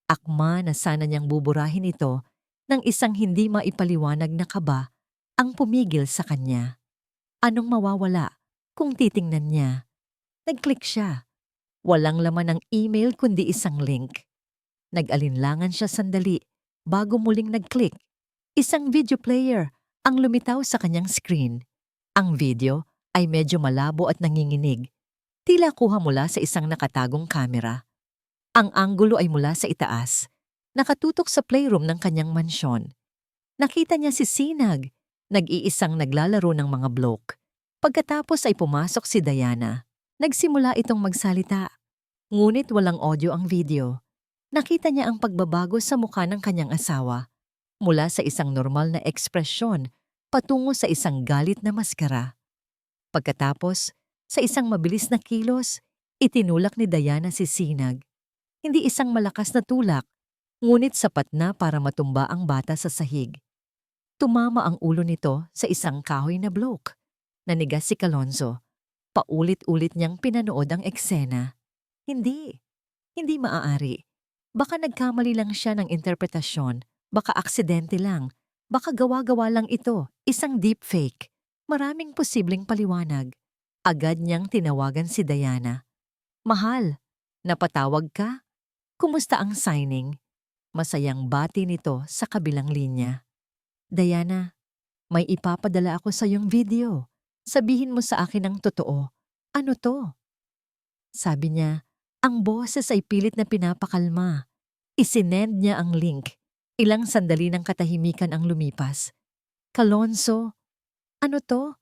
Akma na sana niyang buburahin ito ng isang hindi maipaliwanag na kaba ang pumigil sa kanya. Anong mawawala kung titingnan niya? Nag-click siya. Walang laman ng email kundi isang link. Nag-alinlangan siya sandali bago muling nag-click. Isang video player ang lumitaw sa kanyang screen. Ang video ay medyo malabo at nanginginig. Tila kuha mula sa isang nakatagong kamera. Ang anggulo ay mula sa itaas, nakatutok sa playroom ng kanyang mansyon. Nakita niya si Sinag, nag-iisang naglalaro ng mga bloke. Pagkatapos ay pumasok si Diana. Nagsimula itong magsalita. Ngunit walang audio ang video. Nakita niya ang pagbabago sa mukha ng kanyang asawa. Mula sa isang normal na ekspresyon, patungo sa isang galit na maskara. Pagkatapos, sa isang mabilis na kilos, itinulak ni Diana si Sinag. Hindi isang malakas na tulak, ngunit sapat na para matumba ang bata sa sahig. Tumama ang ulo nito sa isang kahoy na bloke. Nanigas si Kalonzo. Paulit-ulit niyang pinanood ang eksena. Hindi maaari. Baka nagkamali lang siya ng interpretasyon, baka aksidente lang, baka gawa-gawa lang ito, isang deepfake. Maraming posibleng paliwanag. Agad niyang tinawagan si Diana. Mahal, napatawag ka? Kumusta ang signing? Masayang bati nito sa kabilang linya. Diana, may ipapadala ako sa iyong video. Sabihin mo sa akin ang totoo. Ano to? Sabi niya, ang boses ay pilit na pinapakalma. Isinend niya ang link. Ilang sandali ng katahimikan ang lumipas. Kalonzo, ano to?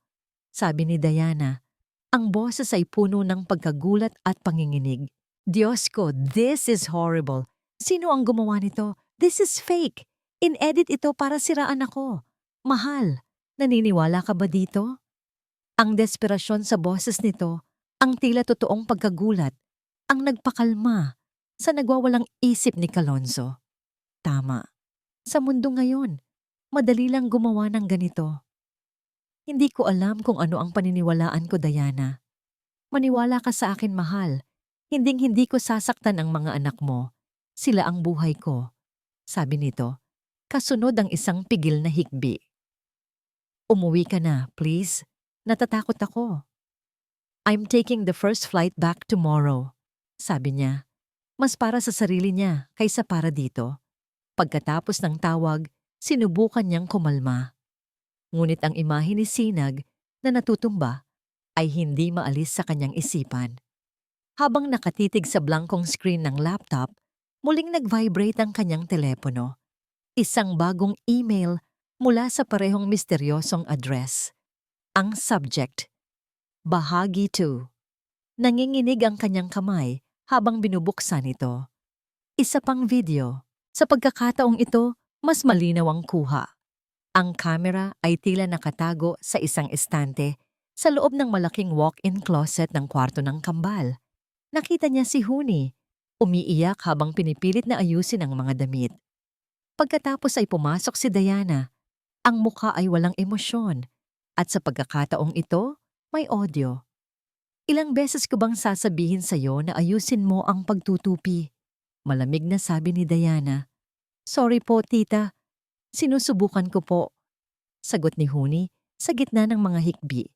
Sabi ni Diana. Ang boses ay puno ng pagkagulat at panginginig. Diyos ko, this is horrible. Sino ang gumawa nito? This is fake. In-edit ito para siraan ako. Mahal, naniniwala ka ba dito? Ang desperasyon sa boses nito, ang tila totoong pagkagulat, ang nagpakalma sa nagwawalang isip ni Kalonzo. Tama. Sa mundo ngayon, madali lang gumawa ng ganito. Hindi ko alam kung ano ang paniniwalaan ko, Diana. Maniwala ka sa akin, mahal. Hinding-hindi ko sasaktan ang mga anak mo. Sila ang buhay ko. Sabi nito, kasunod ang isang pigil na hikbi. Umuwi ka na, please. Natatakot ako. I'm taking the first flight back tomorrow. Sabi niya, mas para sa sarili niya kaysa para dito. Pagkatapos ng tawag, sinubukan niyang kumalma. Ngunit ang imahe ni Sinag na natutumba ay hindi maalis sa kanyang isipan. Habang nakatitig sa blankong screen ng laptop, muling nag-vibrate ang kanyang telepono. Isang bagong email mula sa parehong misteryosong address. Ang subject, Bahagi 2. Nanginginig ang kanyang kamay habang binubuksan ito. Isa pang video. Sa pagkakataong ito, mas malinaw ang kuha. Ang kamera ay tila nakatago sa isang estante sa loob ng malaking walk-in closet ng kwarto ng kambal. Nakita niya si Huni, umiiyak habang pinipilit na ayusin ang mga damit. Pagkatapos ay pumasok si Diana. Ang mukha ay walang emosyon. At sa pagkakataong ito, may audio. Ilang beses ko bang sasabihin sa'yo na ayusin mo ang pagtutupi? Malamig na sabi ni Diana. Sorry po, tita. Sinusubukan ko po. Sagot ni Huni sa gitna ng mga hikbi.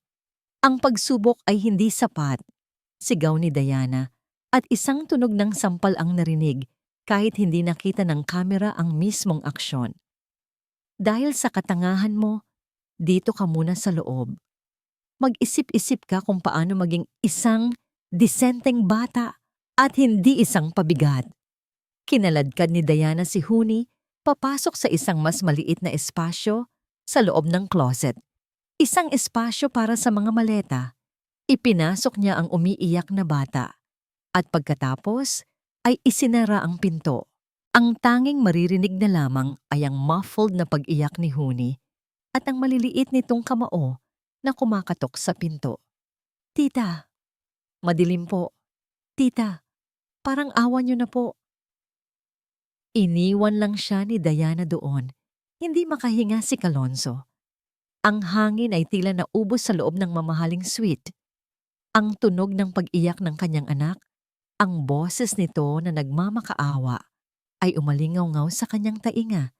Ang pagsubok ay hindi sapat. Sigaw ni Diana at isang tunog ng sampal ang narinig kahit hindi nakita ng kamera ang mismong aksyon. Dahil sa katangahan mo, dito ka muna sa loob. Mag-isip-isip ka kung paano maging isang disenteng bata at hindi isang pabigat. Kinaladkad ni Diana si Huni papasok sa isang mas maliit na espasyo sa loob ng closet. Isang espasyo para sa mga maleta. Ipinasok niya ang umiiyak na bata. At pagkatapos ay isinara ang pinto. Ang tanging maririnig na lamang ay ang muffled na pag-iyak ni Huni at ang maliliit nitong kamao na kumakatok sa pinto. Tita, madilim po. Tita, parang awa niyo na po. Iniwan lang siya ni Diana doon. Hindi makahinga si Kalonzo. Ang hangin ay tila naubos sa loob ng mamahaling suite. Ang tunog ng pag-iyak ng kanyang anak, ang boses nito na nagmamakaawa, ay umalingaw-ngaw sa kanyang tainga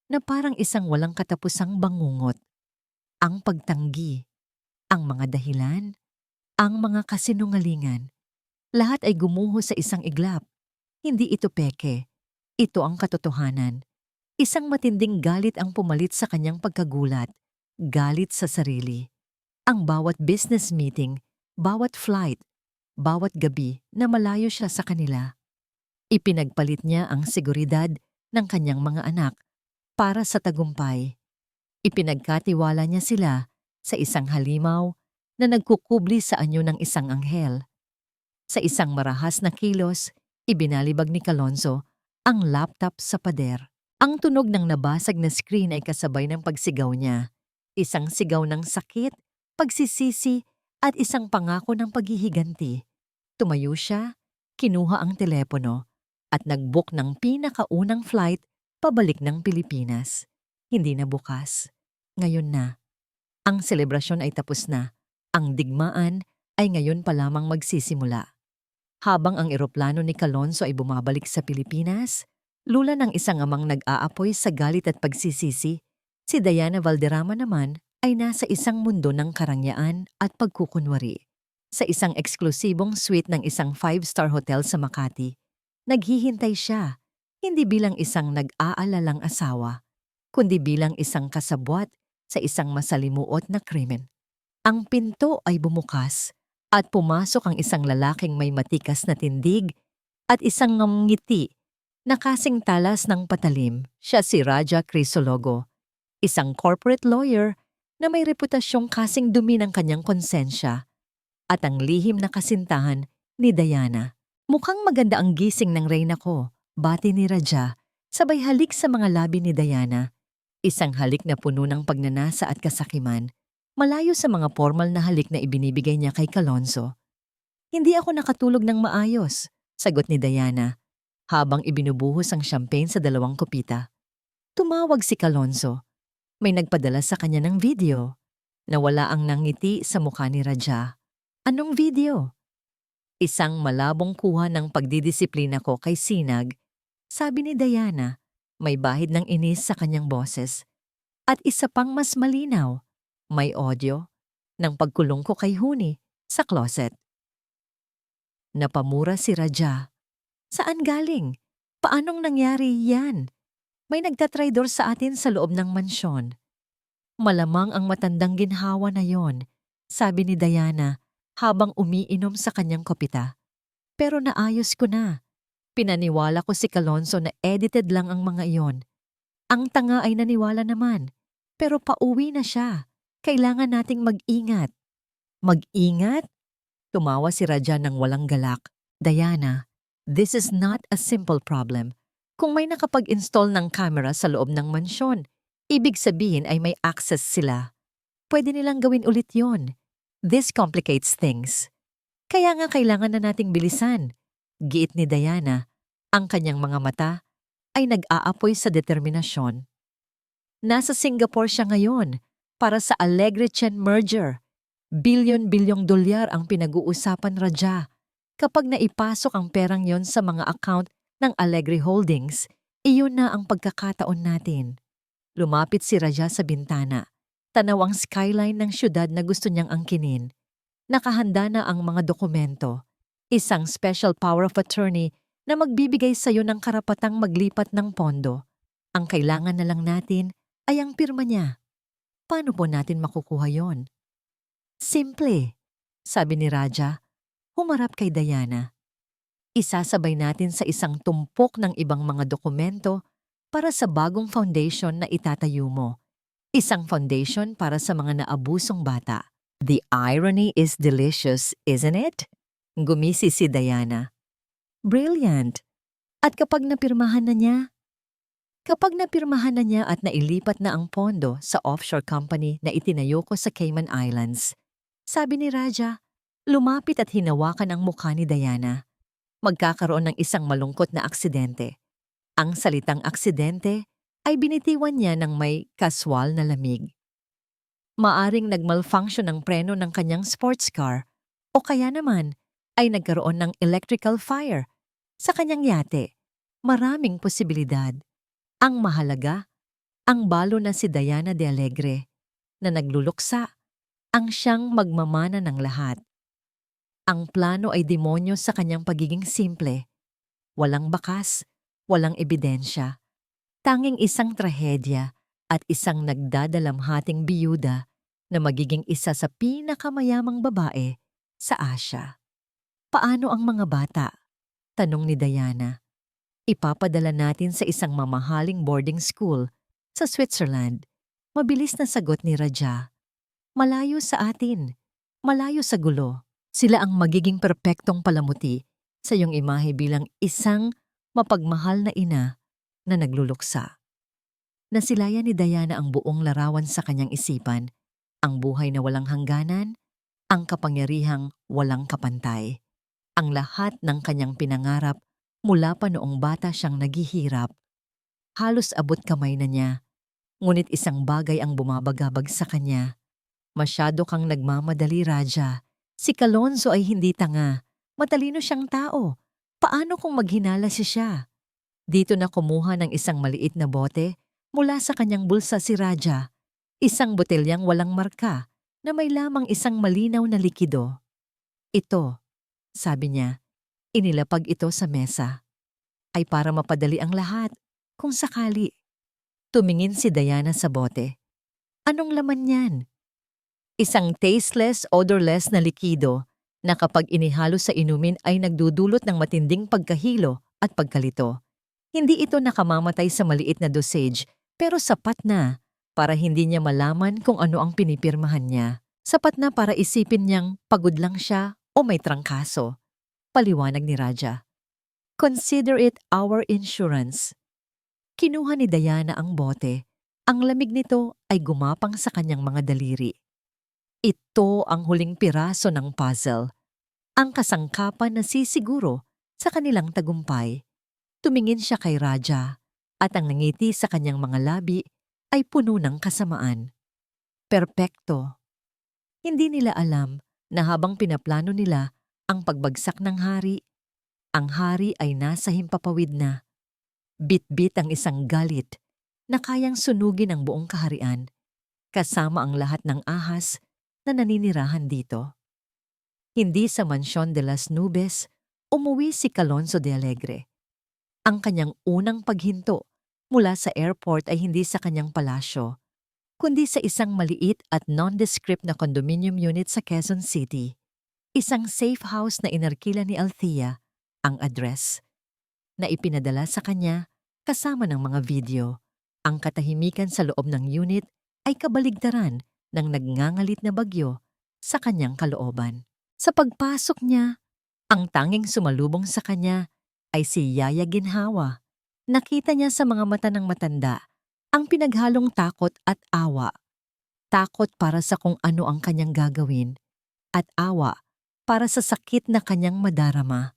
na parang isang walang katapusang bangungot. Ang pagtanggi, ang mga dahilan, ang mga kasinungalingan, lahat ay gumuho sa isang iglap. Hindi ito peke. Ito ang katotohanan. Isang matinding galit ang pumalit sa kanyang pagkagulat. Galit sa sarili. Ang bawat business meeting, bawat flight, bawat gabi na malayo siya sa kanila. Ipinagpalit niya ang seguridad ng kanyang mga anak para sa tagumpay. Ipinagkatiwala niya sila sa isang halimaw na nagkukubli sa anyo ng isang anghel. Sa isang marahas na kilos, ibinalibag ni Kalonzo ang laptop sa pader. Ang tunog ng nabasag na screen ay kasabay ng pagsigaw niya. Isang sigaw ng sakit, pagsisisi, at isang pangako ng paghihiganti. Tumayo siya, kinuha ang telepono, at nag-book ng pinakaunang flight pabalik ng Pilipinas. Hindi na bukas. Ngayon na. Ang selebrasyon ay tapos na. Ang digmaan ay ngayon pa lamang magsisimula. Habang ang eroplano ni Kalonzo ay bumabalik sa Pilipinas, lula ng isang amang nag-aapoy sa galit at pagsisisi, si Diana Valderrama naman ay nasa isang mundo ng karangyaan at pagkukunwari. Sa isang eksklusibong suite ng isang 5-star hotel sa Makati, naghihintay siya, hindi bilang isang nag-aalalang asawa, kundi bilang isang kasabwat sa isang masalimuot na krimen. Ang pinto ay bumukas at pumasok ang isang lalaking may matikas na tindig at isang ngiti na kasing talas ng patalim. Siya si Raja Crisologo, isang corporate lawyer na may reputasyong kasing dumi ng kanyang konsensya at ang lihim na kasintahan ni Diana. Mukhang maganda ang gising ng reyna ko, bati ni Raja, sabay halik sa mga labi ni Diana. Isang halik na puno ng pagnanasa at kasakiman, malayo sa mga formal na halik na ibinibigay niya kay Kalonzo. Hindi ako nakatulog ng maayos, sagot ni Diana, habang ibinubuhos ang champagne sa 2 kopita. Tumawag si Kalonzo. May nagpadala sa kanya ng video. Nawala ang nangiti sa mukha ni Raja. Anong video? Isang malabong kuha ng pagdidisiplina ko kay Sinag, sabi ni Diana, may bahid ng inis sa kanyang boses. At isa pang mas malinaw, may audio ng pagkulong ko kay Huni sa closet. Napamura si Raja. Saan galing? Paanong nangyari yan? May nagtatraidor sa atin sa loob ng mansyon. Malamang ang matandang ginhawa na yon, sabi ni Diana habang umiinom sa kanyang kopita. Pero naayos ko na. Pinaniwala ko si Kalonzo na edited lang ang mga iyon. Ang tanga ay naniwala naman, pero pauwi na siya. Kailangan nating mag-ingat. Mag-ingat? Tumawa si Raja ng walang galak. Diana, this is not a simple problem. Kung may nakapag-install ng camera sa loob ng mansyon, ibig sabihin ay may access sila. Pwede nilang gawin ulit yon. This complicates things. Kaya nga kailangan na nating bilisan. Giit ni Diana, ang kanyang mga mata ay nag-aapoy sa determinasyon. Nasa Singapore siya ngayon para sa Alegre Chen merger. Bilyon-bilyong dolyar ang pinag-uusapan, Raja. Kapag naipasok ang perang yon sa mga account ng Alegre Holdings, iyon na ang pagkakataon natin. Lumapit si Raja sa bintana. Tanaw ang skyline ng syudad na gusto niyang angkinin. Nakahanda na ang mga dokumento. Isang special power of attorney na magbibigay sa iyo ng karapatang maglipat ng pondo. Ang kailangan na lang natin ay ang pirma niya. Paano po natin makukuha yon? Simple, sabi ni Raja, humarap kay Diana. Isasabay natin sa isang tumpok ng ibang mga dokumento para sa bagong foundation na itatayo mo. Isang foundation para sa mga naabusong bata. The irony is delicious, isn't it? Gumisi si Diana. Brilliant. At kapag napirmahan na niya? Kapag napirmahan na niya at nailipat na ang pondo sa offshore company na itinayo ko sa Cayman Islands, sabi ni Raja, lumapit at hinawakan ang mukha ni Diana. Magkakaroon ng isang malungkot na aksidente. Ang salitang aksidente ay binitiwan niya ng may kaswal na lamig. Maaring nagmalfunction ang preno ng kanyang sports car o kaya naman ay nagkaroon ng electrical fire sa kanyang yate. Maraming posibilidad. Ang mahalaga, ang balo na si Diana de Alegre na nagluluksa ang siyang magmamana ng lahat. Ang plano ay demonyo sa kanyang pagiging simple. Walang bakas, walang ebidensya. Tanging isang trahedya at isang nagdadalamhating biyuda na magiging isa sa pinakamayamang babae sa Asia. Paano ang mga bata? Tanong ni Diana. Ipapadala natin sa isang mamahaling boarding school sa Switzerland. Mabilis na sagot ni Raja. Malayo sa atin. Malayo sa gulo. Sila ang magiging perpektong palamuti sa iyong imahe bilang isang mapagmahal na ina na nagluluksa. Nasilayan ni Diana ang buong larawan sa kanyang isipan, ang buhay na walang hangganan, ang kapangyarihang walang kapantay, ang lahat ng kanyang pinangarap mula pa noong bata siyang naghihirap. Halos abot kamay na niya, ngunit isang bagay ang bumabagabag sa kanya. Masyado kang nagmamadali, Raja. Si Kalonzo ay hindi tanga. Matalino siyang tao. Paano kung maghinala siya? Dito na kumuha ng isang maliit na bote mula sa kanyang bulsa si Raja. Isang botelyang walang marka na may lamang isang malinaw na likido. Ito, sabi niya, inilapag ito sa mesa. Ay para mapadali ang lahat, kung sakali. Tumingin si Diana sa bote. Anong laman yan? Isang tasteless, odorless na likido na kapag inihalo sa inumin ay nagdudulot ng matinding pagkahilo at pagkalito. Hindi ito nakamamatay sa maliit na dosage pero sapat na para hindi niya malaman kung ano ang pinipirmahan niya. Sapat na para isipin niyang pagod lang siya o may trangkaso. Paliwanag ni Raja. Consider it our insurance. Kinuha ni Diana ang bote. Ang lamig nito ay gumapang sa kanyang mga daliri. Ito ang huling piraso ng puzzle. Ang kasangkapan na sisiguro sa kanilang tagumpay. Tumingin siya kay Raja at ang ngiti sa kanyang mga labi ay puno ng kasamaan. Perpekto. Hindi nila alam na habang pinaplano nila ang pagbagsak ng hari, ang hari ay nasa himpapawid na. Bit-bit ang isang galit na kayang sunugin ang buong kaharian, kasama ang lahat ng ahas na naninirahan dito. Hindi sa Mansyon de las Nubes umuwi si Kalonzo de Alegre. Ang kanyang unang paghinto mula sa airport ay hindi sa kanyang palasyo, kundi sa isang maliit at nondescript na condominium unit sa Quezon City. Isang safe house na inarkila ni Althea, ang address, na ipinadala sa kanya kasama ng mga video. Ang katahimikan sa loob ng unit ay kabaligtaran ng nagngangalit na bagyo sa kanyang kalooban. Sa pagpasok niya, ang tanging sumalubong sa kanya ay si Yaya Ginhawa. Nakita niya sa mga mata ng matanda ang pinaghalong takot at awa. Takot para sa kung ano ang kanyang gagawin at awa para sa sakit na kanyang madarama.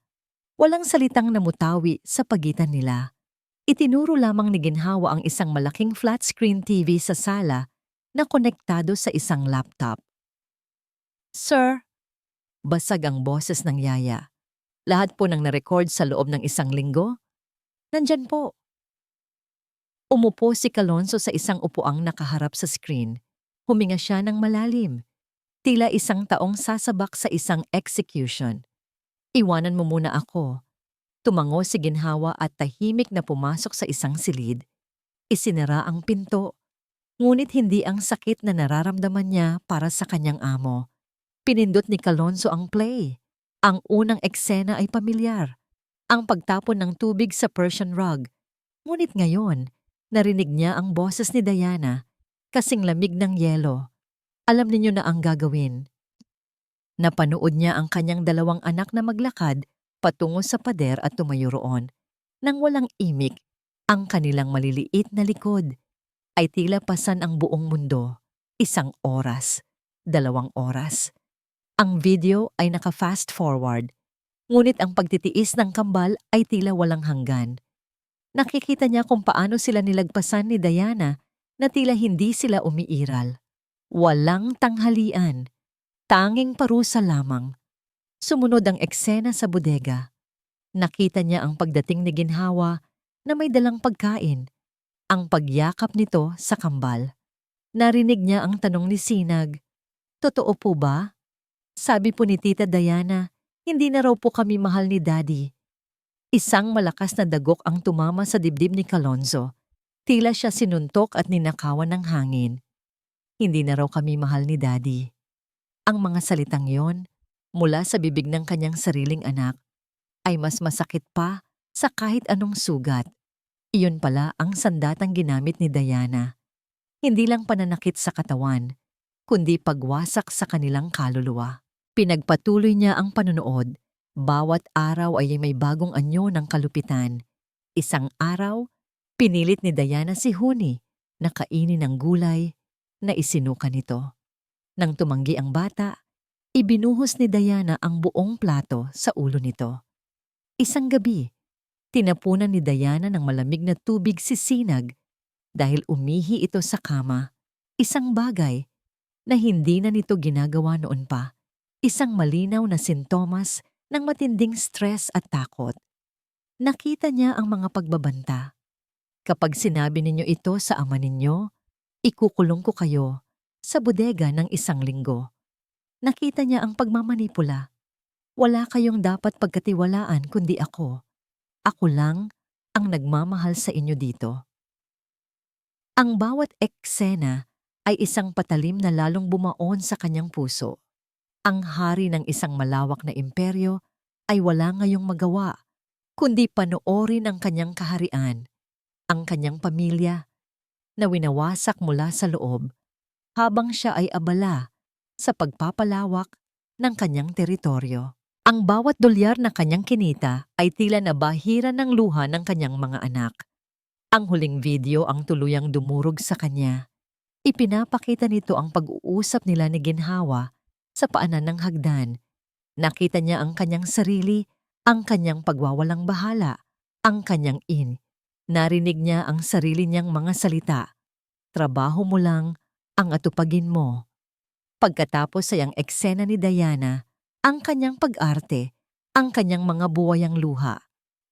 Walang salitang namutawi sa pagitan nila. Itinuro lamang ni Ginhawa ang isang malaking flat-screen TV sa sala na konektado sa isang laptop. Sir, basag ang boses ng Yaya. Lahat po ng narecord sa loob ng isang linggo? Nandyan po. Umupo si Kalonzo sa isang upuang nakaharap sa screen. Huminga siya ng malalim. Tila isang taong sasabak sa isang execution. Iwanan mo muna ako. Tumango si Ginhawa at tahimik na pumasok sa isang silid. Isinara ang pinto. Ngunit hindi ang sakit na nararamdaman niya para sa kanyang amo. Pinindot ni Kalonzo ang play. Ang unang eksena ay pamilyar. Ang pagtapon ng tubig sa Persian rug. Ngunit ngayon, narinig niya ang boses ni Diana, kasing lamig ng yelo. Alam ninyo na ang gagawin. Napanood niya ang kanyang dalawang anak na maglakad patungo sa pader at tumayo roon. Nang walang imik, ang kanilang maliliit na likod ay tila pasan ang buong mundo. 1 oras, 2 oras. Ang video ay naka-fast forward, ngunit ang pagtitiis ng kambal ay tila walang hanggan. Nakikita niya kung paano sila nilagpasan ni Diana na tila hindi sila umiiral. Walang tanghalian, tanging parusa lamang. Sumunod ang eksena sa bodega. Nakita niya ang pagdating ni Ginhawa na may dalang pagkain. Ang pagyakap nito sa kambal. Narinig niya ang tanong ni Sinag, "Totoo po ba?" Sabi po ni Tita Diana, "Hindi na raw po kami mahal ni Daddy." Isang malakas na dagok ang tumama sa dibdib ni Kalonzo. Tila siya sinuntok at ninakawan ng hangin. Hindi na raw kami mahal ni Daddy. Ang mga salitang yon, mula sa bibig ng kanyang sariling anak, ay mas masakit pa sa kahit anong sugat. Iyon pala ang sandatang ginamit ni Diana. Hindi lang pananakit sa katawan, kundi pagwasak sa kanilang kaluluwa. Pinagpatuloy niya ang panonood. Bawat araw ay may bagong anyo ng kalupitan. Isang araw, pinilit ni Diana si Honey na kainin ang gulay na isinuka nito. Nang tumanggi ang bata, ibinuhos ni Diana ang buong plato sa ulo nito. Isang gabi, tinapunan ni Diana ng malamig na tubig si Sinag dahil umihi ito sa kama. Isang bagay na hindi na nito ginagawa noon pa. Isang malinaw na sintomas ng matinding stress at takot. Nakita niya ang mga pagbabanta. Kapag sinabi ninyo ito sa ama ninyo, ikukulong ko kayo sa bodega ng 1 linggo. Nakita niya ang pagmamanipula. Wala kayong dapat pagkatiwalaan kundi ako. Ako lang ang nagmamahal sa inyo dito. Ang bawat eksena ay isang patalim na lalong bumaon sa kanyang puso. Ang hari ng isang malawak na imperyo ay wala ngayong magawa, kundi panoorin ang kanyang kaharian, ang kanyang pamilya, na winawasak mula sa loob habang siya ay abala sa pagpapalawak ng kanyang teritoryo. Ang bawat dolyar na kanyang kinita ay tila nabahiran ng luha ng kanyang mga anak. Ang huling video ang tuluyang dumurog sa kanya. Ipinapakita nito ang pag-uusap nila ni Ginhawa sa paanan ng hagdan. Nakita niya ang kanyang sarili, ang kanyang pagwawalang bahala, ang kanyang Narinig niya ang sarili niyang mga salita. Trabaho mo lang ang atupagin mo. Pagkatapos ay ang eksena ni Diana, ang kanyang pag-arte, ang kanyang mga buwayang luha.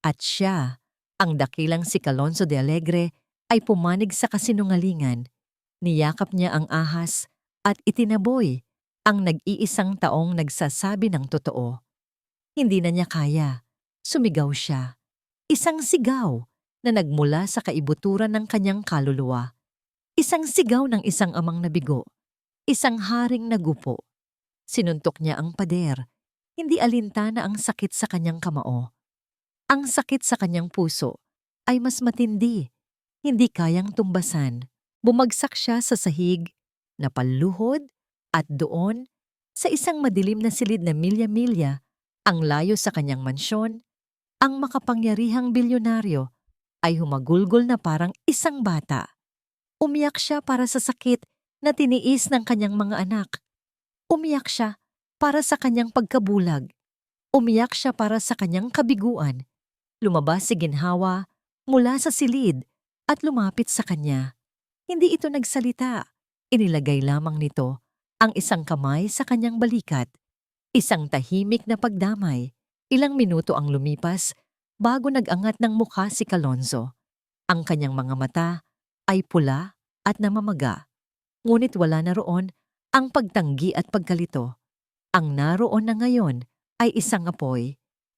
At siya, ang dakilang si Calonzo de Alegre, ay pumanig sa kasinungalingan. Niyakap niya ang ahas at itinaboy ang nag-iisang taong nagsasabi ng totoo. Hindi na niya kaya. Sumigaw siya. Isang sigaw na nagmula sa kaibuturan ng kanyang kaluluwa. Isang sigaw ng isang amang nabigo. Isang haring nagupo. Sinuntok niya ang pader. Hindi alintana ang sakit sa kanyang kamao. Ang sakit sa kanyang puso ay mas matindi. Hindi kayang tumbasan. Bumagsak siya sa sahig, napaluhod, at doon, sa isang madilim na silid na milya-milya, ang layo sa kanyang mansyon, ang makapangyarihang bilyonaryo ay humagulgol na parang isang bata. Umiyak siya para sa sakit na tiniis ng kanyang mga anak. Umiyak siya para sa kanyang pagkabulag. Umiyak siya para sa kanyang kabiguan. Lumabas si Ginhawa mula sa silid at lumapit sa kanya. Hindi ito nagsalita. Inilagay lamang nito ang isang kamay sa kanyang balikat. Isang tahimik na pagdamay. Ilang minuto ang lumipas bago nag-angat ng mukha si Calonzo. Ang kanyang mga mata ay pula at namamaga. Ngunit wala na roon ang pagtanggi at pagkalito. Ang naroon na ngayon ay isang apoy.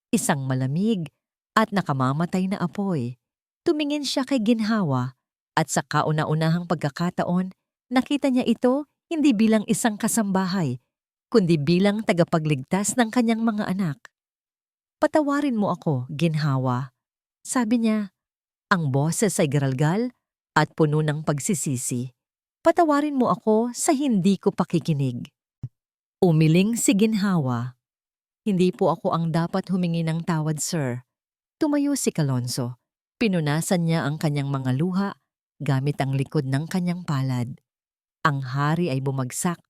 Isang malamig at nakamamatay na apoy. Tumingin siya kay Ginhawa. At sa kauna-unahang pagkakataon, nakita niya ito hindi bilang isang kasambahay, kundi bilang tagapagligtas ng kanyang mga anak. Patawarin mo ako, Ginhawa. Sabi niya, ang boses ay garalgal at puno ng pagsisisi. Patawarin mo ako sa hindi ko pakikinig. Umiling si Ginhawa. Hindi po ako ang dapat humingi ng tawad, sir. Tumayo si Calonzo. Pinunasan niya ang kanyang mga luha gamit ang likod ng kanyang palad. Ang hari ay bumagsak,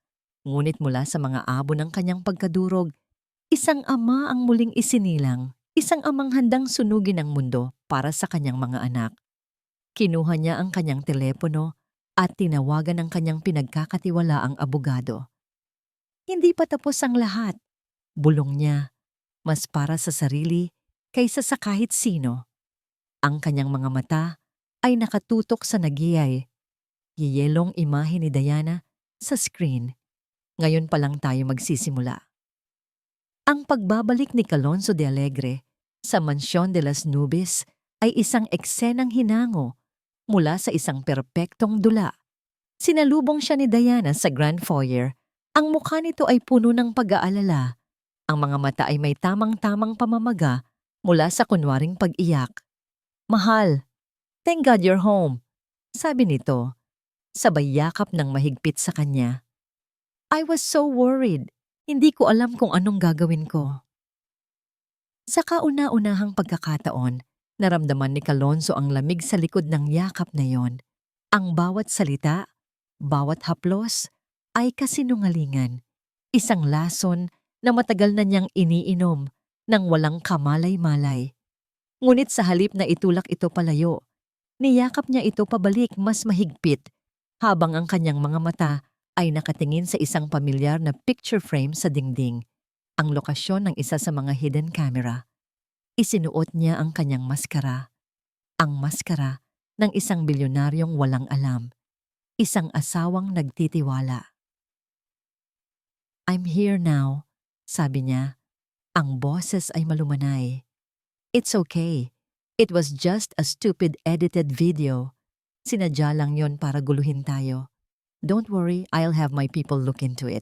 ngunit mula sa mga abo ng kanyang pagkadurog, isang ama ang muling isinilang, isang amang handang sunugin ang mundo para sa kanyang mga anak. Kinuha niya ang kanyang telepono at tinawagan ang kanyang pinagkakatiwalaang abogado. Hindi pa tapos ang lahat. Bulong niya, mas para sa sarili kaysa sa kahit sino. Ang kanyang mga mata ay nakatutok sa nagyayay. Yiyelong imahe ni Diana sa screen. Ngayon pa lang tayo magsisimula. Ang pagbabalik ni Calonzo de Alegre sa Mansyon de las Nubes ay isang eksenang hinango mula sa isang perpektong dula. Sinalubong siya ni Diana sa Grand Foyer. Ang mukha nito ay puno ng pag-aalala. Ang mga mata ay may tamang-tamang pamamaga mula sa kunwaring pag-iyak. "Mahal, thank God you're home," sabi nito, sabay yakap ng mahigpit sa kanya. "I was so worried. Hindi ko alam kung anong gagawin ko." Sa kauna-unahang pagkakataon, naramdaman ni Kalonzo ang lamig sa likod ng yakap na yon. Ang bawat salita, bawat haplos, ay kasinungalingan. Isang lason na matagal na niyang iniinom nang walang kamalay-malay. Ngunit sa halip na itulak ito palayo, niyakap niya ito pabalik mas mahigpit habang ang kanyang mga mata ay nakatingin sa isang pamilyar na picture frame sa dingding, ang lokasyon ng isa sa mga hidden camera. Isinuot niya ang kanyang maskara, ang maskara ng isang bilyonaryong walang alam, isang asawang nagtitiwala. "I'm here now," sabi niya. Ang boses ay malumanay. "It's okay. It was just a stupid edited video. Sinadya lang yon para guluhin tayo. Don't worry, I'll have my people look into it."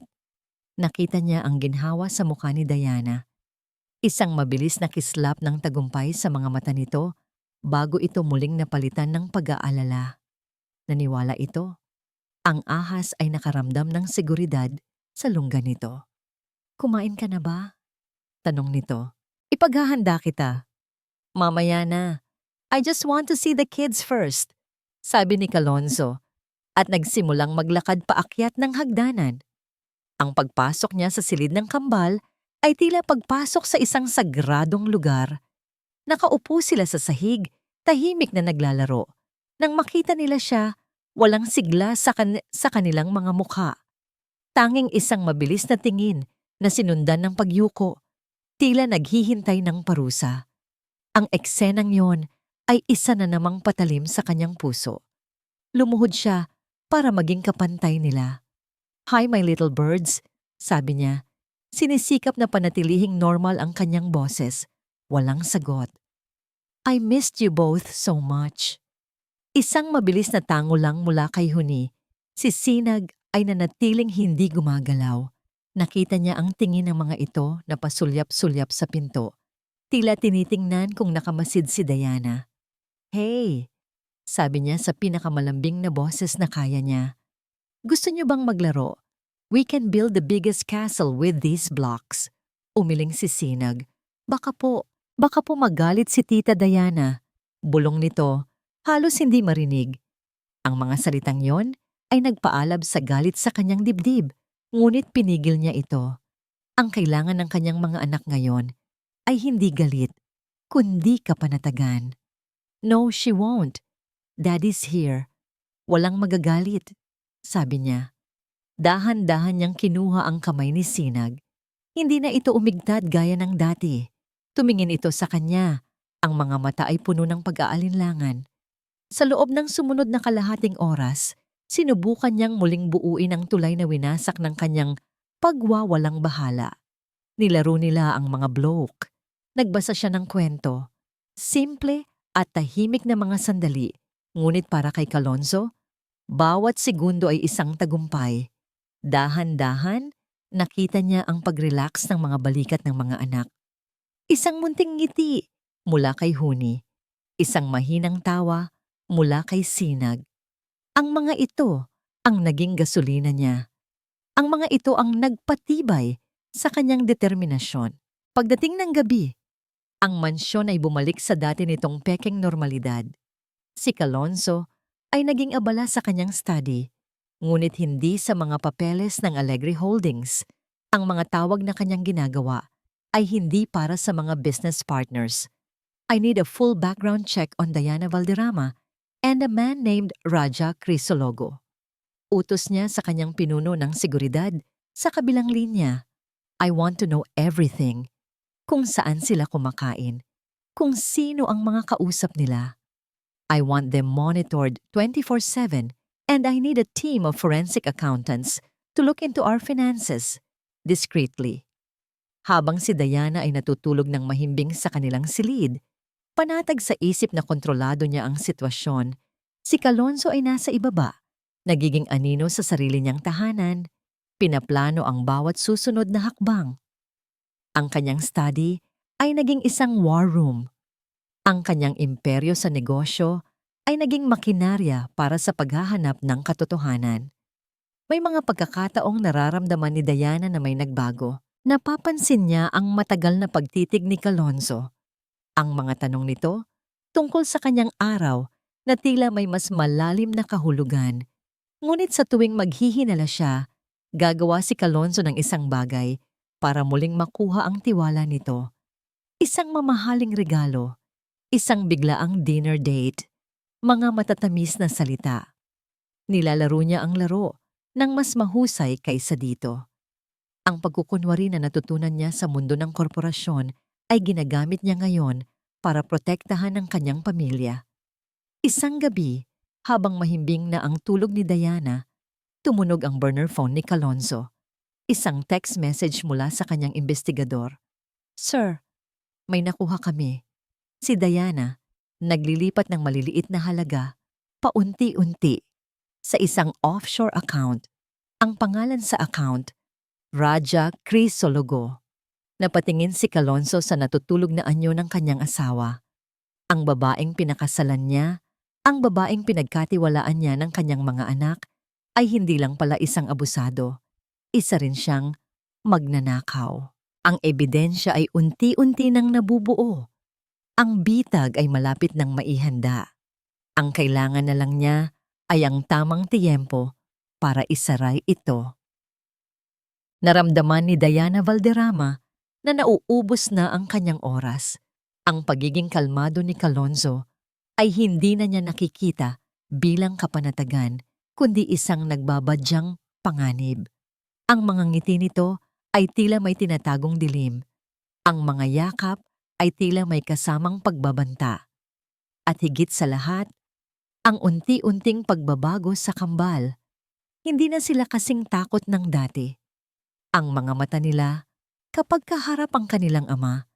Nakita niya ang ginhawa sa mukha ni Diana. Isang mabilis na kislap ng tagumpay sa mga mata nito bago ito muling napalitan ng pag-aalala. Naniwala ito. Ang ahas ay nakaramdam ng seguridad sa lungga nito. "Kumain ka na ba?" tanong nito. "Ipaghahanda kita." "Mamaya na. I just want to see the kids first," sabi ni Kalonzo at nagsimulang maglakad paakyat ng hagdanan. Ang pagpasok niya sa silid ng kambal ay tila pagpasok sa isang sagradong lugar. Nakaupo sila sa sahig, tahimik na naglalaro. Nang makita nila siya, walang sigla sa kanilang mga mukha. Tanging isang mabilis na tingin na sinundan ng pagyuko, tila naghihintay ng parusa. Ang eksenang yon ay isa na namang patalim sa kanyang puso. Lumuhod siya para maging kapantay nila. "Hi, my little birds," sabi niya. Sinisikap na panatilihing normal ang kanyang boses. Walang sagot. "I missed you both so much." Isang mabilis na tango lang mula kay Huni. Si Sinag ay nanatiling hindi gumagalaw. Nakita niya ang tingin ng mga ito na pasulyap-sulyap sa pinto. Tila tinitingnan kung nakamasid si Diana. "Hey," sabi niya sa pinakamalambing na boses na kaya niya. "Gusto niyo bang maglaro? We can build the biggest castle with these blocks." Umiling si Sinag. Baka po magalit si Tita Diana." Bulong nito, halos hindi marinig. Ang mga salitang yon ay nagpaalab sa galit sa kanyang dibdib, ngunit pinigil niya ito. Ang kailangan ng kanyang mga anak ngayon ay hindi galit, kundi kapanatagan. "No, she won't. Daddy's here. Walang magagalit," sabi niya. Dahan-dahan niyang kinuha ang kamay ni Sinag. Hindi na ito umigtad gaya ng dati. Tumingin ito sa kanya. Ang mga mata ay puno ng pag-aalinlangan. Sa loob ng sumunod na kalahating oras, sinubukan niyang muling buuin ang tulay na winasak ng kanyang pagwawalang bahala. Nilaro nila ang mga bloke. Nagbasa siya ng kwento. Simple at tahimik na mga sandali. Ngunit para kay Kalonzo, bawat segundo ay isang tagumpay. Dahan-dahan, nakita niya ang pag-relax ng mga balikat ng mga anak. Isang munting ngiti mula kay Huni. Isang mahinang tawa mula kay Sinag. Ang mga ito ang naging gasolina niya. Ang mga ito ang nagpatibay sa kanyang determinasyon. Pagdating ng gabi, ang mansyon ay bumalik sa dati nitong pekeng normalidad. Si Kalonzo ay naging abala sa kanyang study, ngunit hindi sa mga papeles ng Alegre Holdings. Ang mga tawag na kanyang ginagawa ay hindi para sa mga business partners. "I need a full background check on Diana Valderrama and a man named Raja Crisologo." Utos niya sa kanyang pinuno ng seguridad sa kabilang linya. "I want to know everything. Kung saan sila kumakain, kung sino ang mga kausap nila. I want them monitored 24/7 and I need a team of forensic accountants to look into our finances discreetly." Habang si Diana ay natutulog ng mahimbing sa kanilang silid, panatag sa isip na kontrolado niya ang sitwasyon, si Kalonzo ay nasa ibaba, Nagiging anino sa sarili niyang tahanan, pinaplano ang bawat susunod na hakbang. Ang kanyang study ay naging isang war room. Ang kanyang imperyo sa negosyo ay naging makinarya para sa paghahanap ng katotohanan. May mga pagkakataong nararamdaman ni Diana na may nagbago. Napapansin niya ang matagal na pagtitig ni Kalonzo. Ang mga tanong nito tungkol sa kanyang araw na tila may mas malalim na kahulugan. Ngunit sa tuwing maghihinala siya, gagawa si Kalonzo ng isang bagay para muling makuha ang tiwala nito. Isang mamahaling regalo, isang biglaang dinner date, mga matatamis na salita. Nilalaro niya ang laro ng mas mahusay kaysa dito. Ang pagkukunwari na natutunan niya sa mundo ng korporasyon ay ginagamit niya ngayon para protektahan ang kanyang pamilya. Isang gabi, habang mahimbing na ang tulog ni Diana, tumunog ang burner phone ni Kalonzo. Isang text message mula sa kanyang investigador. "Sir, may nakuha kami. Si Diana, naglilipat ng maliliit na halaga, paunti-unti, sa isang offshore account. Ang pangalan sa account, Raja Crisologo." Napatingin si Kalonzo sa natutulog na anyo ng kanyang asawa. Ang babaeng pinakasalan niya, ang babaeng pinagkatiwalaan niya ng kanyang mga anak, ay hindi lang pala isang abusado. Isa rin siyang magnanakaw. Ang ebidensya ay unti-unti nang nabubuo. Ang bitag ay malapit nang maihanda. Ang kailangan na lang niya ay ang tamang tiyempo para isaray ito. Naramdaman ni Diana Valderrama na nauubos na ang kanyang oras. Ang pagiging kalmado ni Kalonzo ay hindi na niya nakikita bilang kapanatagan, kundi isang nagbabadyang panganib. Ang mga ngiti nito ay tila may tinatagong dilim. Ang mga yakap ay tila may kasamang pagbabanta. At higit sa lahat, ang unti-unting pagbabago sa kambal. Hindi na sila kasing takot ng dati. Ang mga mata nila, kapag kaharap ang kanilang ama,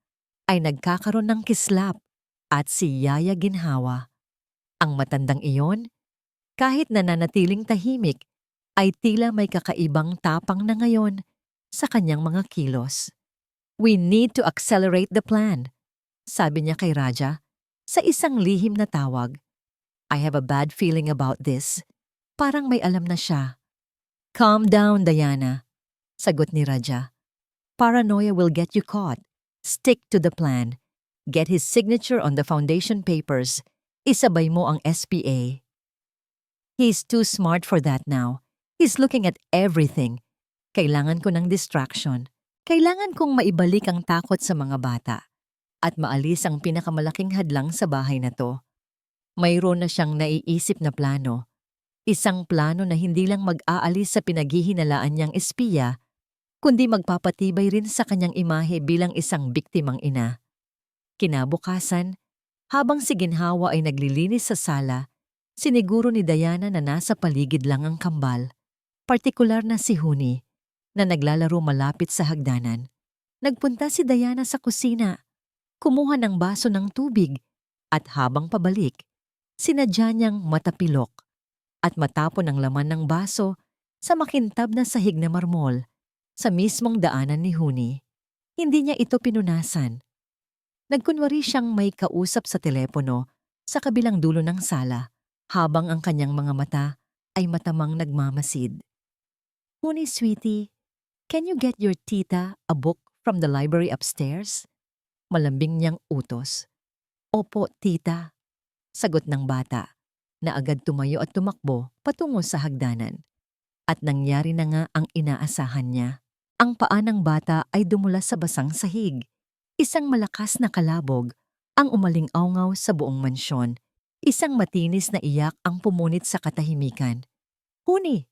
ay nagkakaroon ng kislap at si Yaya Ginhawa. Ang matandang iyon, kahit nananatiling tahimik, ay tila may kakaibang tapang na ngayon sa kanyang mga kilos. "We need to accelerate the plan," sabi niya kay Raja sa isang lihim na tawag. "I have a bad feeling about this." Parang may alam na siya. "Calm down, Diana," sagot ni Raja. "Paranoia will get you caught. Stick to the plan. Get his signature on the foundation papers. Isabay mo ang SPA. He's too smart for that now. He's looking at everything. Kailangan ko ng distraction. Kailangan kong maibalik ang takot sa mga bata at maalis ang pinakamalaking hadlang sa bahay na to." Mayroon na siyang naiisip na plano. Isang plano na hindi lang mag-aalis sa pinaghihinalaan niyang espiya, kundi magpapatibay rin sa kanyang imahe bilang isang biktimang ina. Kinabukasan, habang si Ginhawa ay naglilinis sa sala, siniguro ni Diana na nasa paligid lang ang kambal, partikular na si Huni, na naglalaro malapit sa hagdanan. Nagpunta si Diana sa kusina, kumuha ng baso ng tubig, at habang pabalik, sinadya niyang matapilok at matapon ang laman ng baso sa makintab na sahig na marmol sa mismong daanan ni Huni. Hindi niya ito pinunasan. Nagkunwari siyang may kausap sa telepono sa kabilang dulo ng sala habang ang kanyang mga mata ay matamang nagmamasid. "Huni, sweetie, can you get your tita a book from the library upstairs?" Malambing niyang utos. "Opo, tita," sagot ng bata, na agad tumayo at tumakbo patungo sa hagdanan. At nangyari na nga ang inaasahan niya. Ang paa ng bata ay dumula sa basang sahig. Isang malakas na kalabog ang umaling-awngaw sa buong mansyon. Isang matinis na iyak ang pumunit sa katahimikan. "Huni!"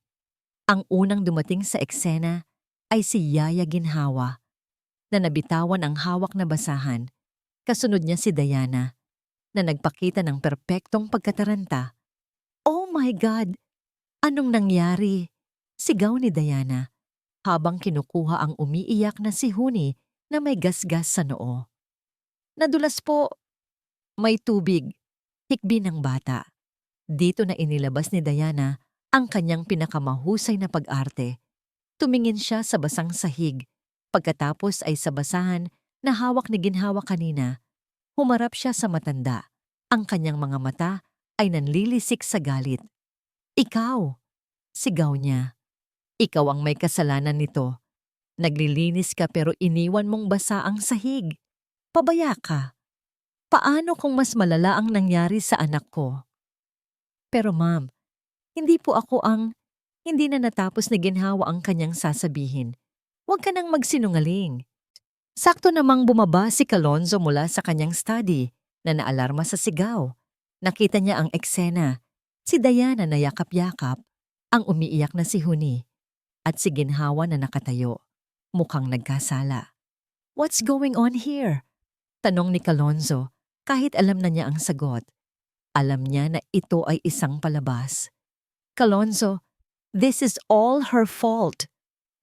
Ang unang dumating sa eksena ay si Yaya Ginhawa, na nabitawan ang hawak na basahan. Kasunod niya si Diana, na nagpakita ng perpektong pagkataranta. "Oh my God! Anong nangyari?" Sigaw ni Diana, habang kinukuha ang umiiyak na si Huni na may gasgas sa noo. "Nadulas po." "May tubig," hikbi ng bata. Dito na inilabas ni Diana ang kanyang pinakamahusay na pag-arte. Tumingin siya sa basang sahig. Pagkatapos ay sa basahan na hawak ni ginhawa kanina. Humarap siya sa matanda. Ang kanyang mga mata ay nanlilisik sa galit. Ikaw! Sigaw niya. Ikaw ang may kasalanan nito. Naglilinis ka pero iniwan mong basa ang sahig. Pabaya ka. Paano kung mas malala ang nangyari sa anak ko? Pero ma'am, hindi po ako ang... Hindi na natapos ni ginhawa ang kanyang sasabihin. Huwag ka nang magsinungaling. Sakto namang bumaba si Kalonzo mula sa kanyang study na naalarma sa sigaw. Nakita niya ang eksena. Si Diana na yakap-yakap, ang umiiyak na si Huni, at si ginhawa na nakatayo. Mukhang nagkasala. What's going on here? Tanong ni Kalonzo kahit alam na niya ang sagot. Alam niya na ito ay isang palabas. Kalonzo, this is all her fault,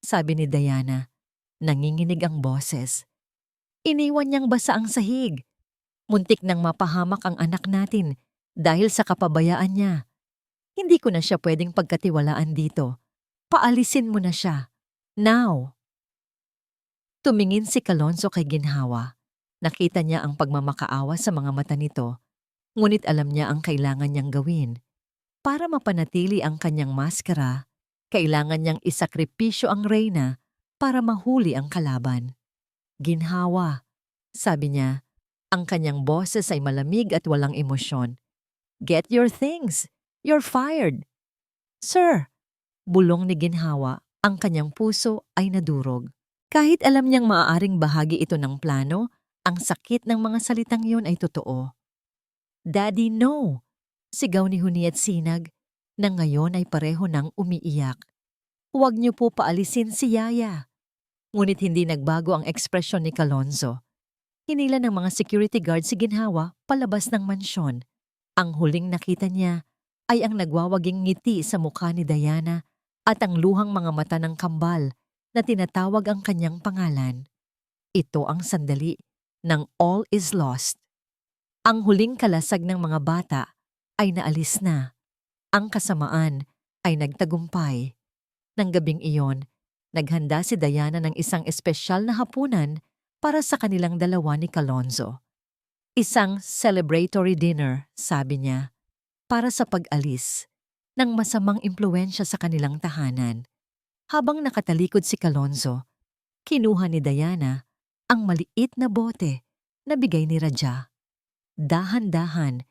sabi ni Diana. Nanginginig ang boses. Iniwan niyang basa ang sahig. Muntik nang mapahamak ang anak natin dahil sa kapabayaan niya. Hindi ko na siya pwedeng pagkatiwalaan dito. Paalisin mo na siya. Now! Tumingin si Kalonzo kay ginhawa. Nakita niya ang pagmamakaawa sa mga mata nito, ngunit alam niya ang kailangan niyang gawin. Para mapanatili ang kanyang maskara, kailangan niyang isakripisyo ang reyna para mahuli ang kalaban. Ginhawa, sabi niya, ang kanyang boses ay malamig at walang emosyon. Get your things. You're fired. Sir, bulong ni ginhawa, ang kanyang puso ay nadurog. Kahit alam niyang maaaring bahagi ito ng plano, ang sakit ng mga salitang yun ay totoo. Daddy, no! Sigaw ni Huni at Sinag, na ngayon ay pareho nang umiiyak. Huwag niyo po paalisin si Yaya. Ngunit hindi nagbago ang ekspresyon ni Kalonzo. Hinila ng mga security guard si ginhawa palabas ng mansyon. Ang huling nakita niya ay ang nagwawaging ngiti sa mukha ni Diana at ang luhang mga mata ng kambal na tinatawag ang kanyang pangalan. Ito ang sandali ng all is lost. Ang huling kalasag ng mga bata ay naalis na. Ang kasamaan ay nagtagumpay. Nang gabing iyon, naghanda si Diana ng isang espesyal na hapunan para sa kanilang dalawa ni Kalonzo. Isang celebratory dinner, sabi niya, para sa pag-alis ng masamang impluensya sa kanilang tahanan. Habang nakatalikod si Kalonzo, kinuha ni Diana ang maliit na bote na bigay ni Raja. Dahan-dahan,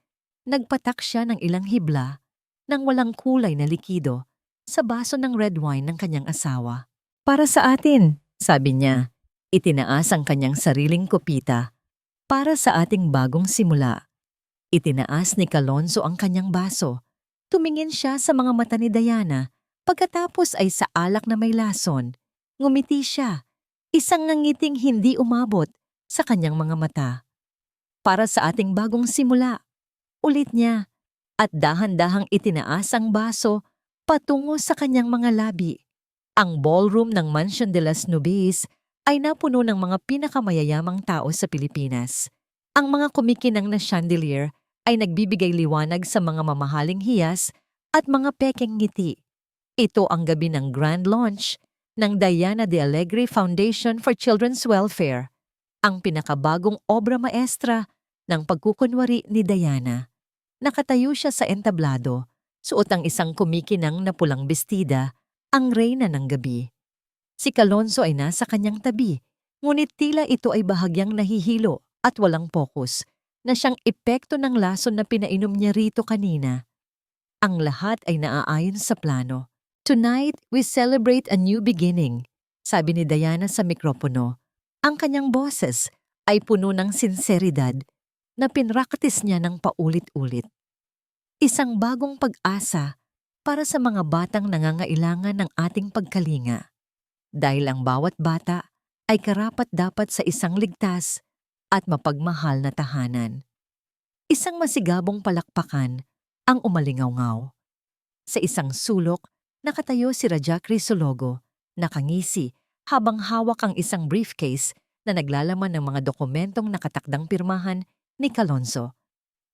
nagpatak siya ng ilang hibla ng walang kulay na likido sa baso ng red wine ng kanyang asawa. Para sa atin, sabi niya, itinaas ang kanyang sariling kopita. Para sa ating bagong simula. Itinaas ni Kalonzo ang kanyang baso. Tumingin siya sa mga mata ni Diana. Pagkatapos ay sa alak na may lason. Ngumiti siya. Isang ngangiting hindi umabot sa kanyang mga mata. Para sa ating bagong simula. Ulit niya. At dahan-dahang itinaas ang baso patungo sa kanyang mga labi. Ang ballroom ng Mansion de las Nubes ay napuno ng mga pinakamayayamang tao sa Pilipinas. Ang mga kumikinang na chandelier ay nagbibigay liwanag sa mga mamahaling hiyas at mga pekeng ngiti. Ito ang gabi ng grand launch ng Diana de Alegre Foundation for Children's Welfare, ang pinakabagong obra maestra ng pagkukunwari ni Diana. Nakatayo siya sa entablado, suot ang isang kumikinang na pulang bestida, ang reyna ng gabi. Si Kalonzo ay nasa kanyang tabi, ngunit tila ito ay bahagyang nahihilo at walang pokus na siyang epekto ng lason na pinainom niya rito kanina. Ang lahat ay naaayon sa plano. Tonight, we celebrate a new beginning, sabi ni Diana sa mikropono. Ang kanyang boses ay puno ng sinseridad na pinraktis niya ng paulit-ulit. Isang bagong pag-asa para sa mga batang nangangailangan ng ating pagkalinga. Dahil ang bawat bata ay karapat-dapat sa isang ligtas at mapagmahal na tahanan. Isang masigabong palakpakan ang umalingaw-ngaw. Sa isang sulok, nakatayo si Raja Crisologo, nakangisi habang hawak ang isang briefcase na naglalaman ng mga dokumentong nakatakdang pirmahan ni Kalonzo,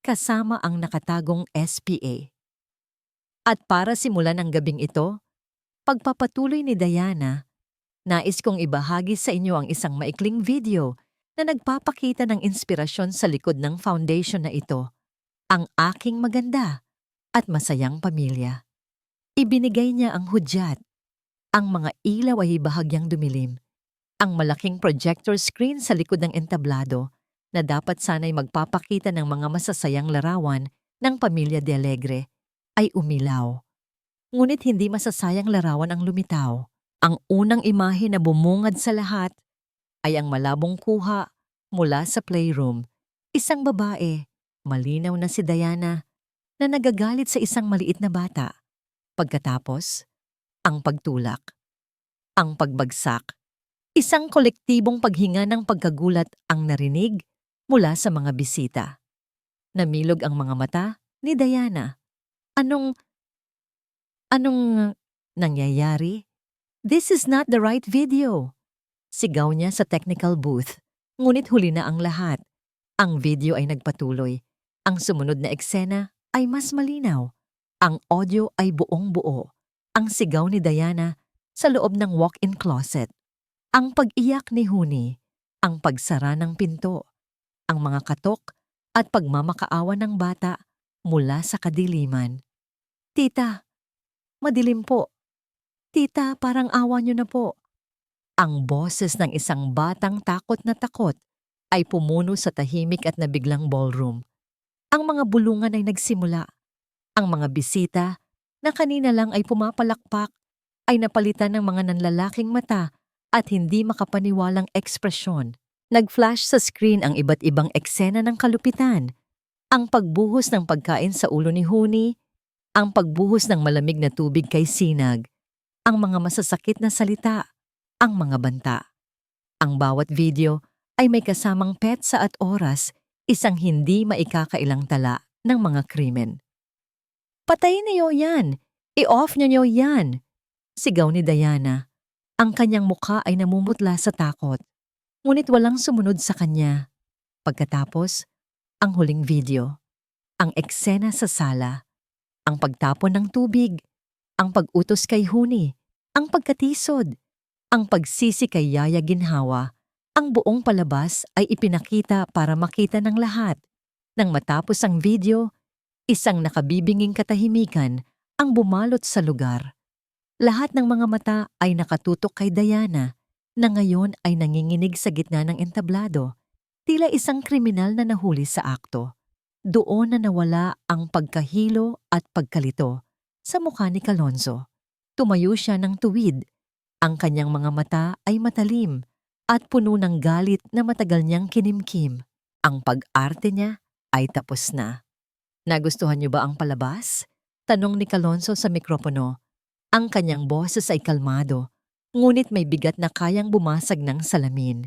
kasama ang nakatagong SPA. At para simulan ang gabing ito, pagpapatuloy ni Diana, nais kong ibahagi sa inyo ang isang maikling video na nagpapakita ng inspirasyon sa likod ng foundation na ito, ang aking maganda at masayang pamilya. Ibinigay niya ang hudyat, ang mga ilaw ay bahagyang dumilim, ang malaking projector screen sa likod ng entablado na dapat sana'y magpapakita ng mga masasayang larawan ng pamilya De Alegre ay umilaw. Ngunit hindi masasayang larawan ang lumitaw. Ang unang imahe na bumungad sa lahat ay ang malabong kuha mula sa playroom. Isang babae, malinaw na si Diana, na nagagalit sa isang maliit na bata. Pagkatapos, ang pagtulak, ang pagbagsak, isang kolektibong paghinga ng pagkagulat ang narinig mula sa mga bisita. Namilog ang mga mata ni Diana. Anong nangyayari? This is not the right video. Sigaw niya sa technical booth. Ngunit huli na ang lahat. Ang video ay nagpatuloy. Ang sumunod na eksena ay mas malinaw. Ang audio ay buong-buo. Ang sigaw ni Diana sa loob ng walk-in closet. Ang pag-iyak ni Huni. Ang pagsara ng pinto. Ang mga katok at pagmamakaawa ng bata mula sa kadiliman. Tita, madilim po. Tita, parang awa niyo na po. Ang boses ng isang batang takot na takot ay pumuno sa tahimik at nabiglang ballroom. Ang mga bulungan ay nagsimula. Ang mga bisita na kanina lang ay pumapalakpak ay napalitan ng mga nanlalaking mata at hindi makapaniwalang ekspresyon. Nag-flash sa screen ang iba't ibang eksena ng kalupitan. Ang pagbuhos ng pagkain sa ulo ni Huni, ang pagbuhos ng malamig na tubig kay Sinag, ang mga masasakit na salita, ang mga banta. Ang bawat video ay may kasamang petsa at oras, isang hindi maikakailang tala ng mga krimen. Patayin niyo yan! I-off niyo yan! Sigaw ni Diana. Ang kanyang mukha ay namumutla sa takot. Ngunit walang sumunod sa kanya. Pagkatapos, ang huling video. Ang eksena sa sala. Ang pagtapon ng tubig. Ang pag-utos kay Huni. Ang pagkatisod. Ang pagsisi kay Yaya Ginhawa. Ang buong palabas ay ipinakita para makita ng lahat. Nang matapos ang video, isang nakabibinging katahimikan ang bumalot sa lugar. Lahat ng mga mata ay nakatutok kay Diana na ngayon ay nanginginig sa gitna ng entablado, tila isang kriminal na nahuli sa akto. Doon na nawala ang pagkahilo at pagkalito sa mukha ni Calonzo. Tumayo siya ng tuwid. Ang kanyang mga mata ay matalim at puno ng galit na matagal niyang kinimkim. Ang pag-arte niya ay tapos na. Nagustuhan niyo ba ang palabas? Tanong ni Calonzo sa mikropono. Ang kanyang boses ay kalmado, ngunit may bigat na kayang bumasag ng salamin.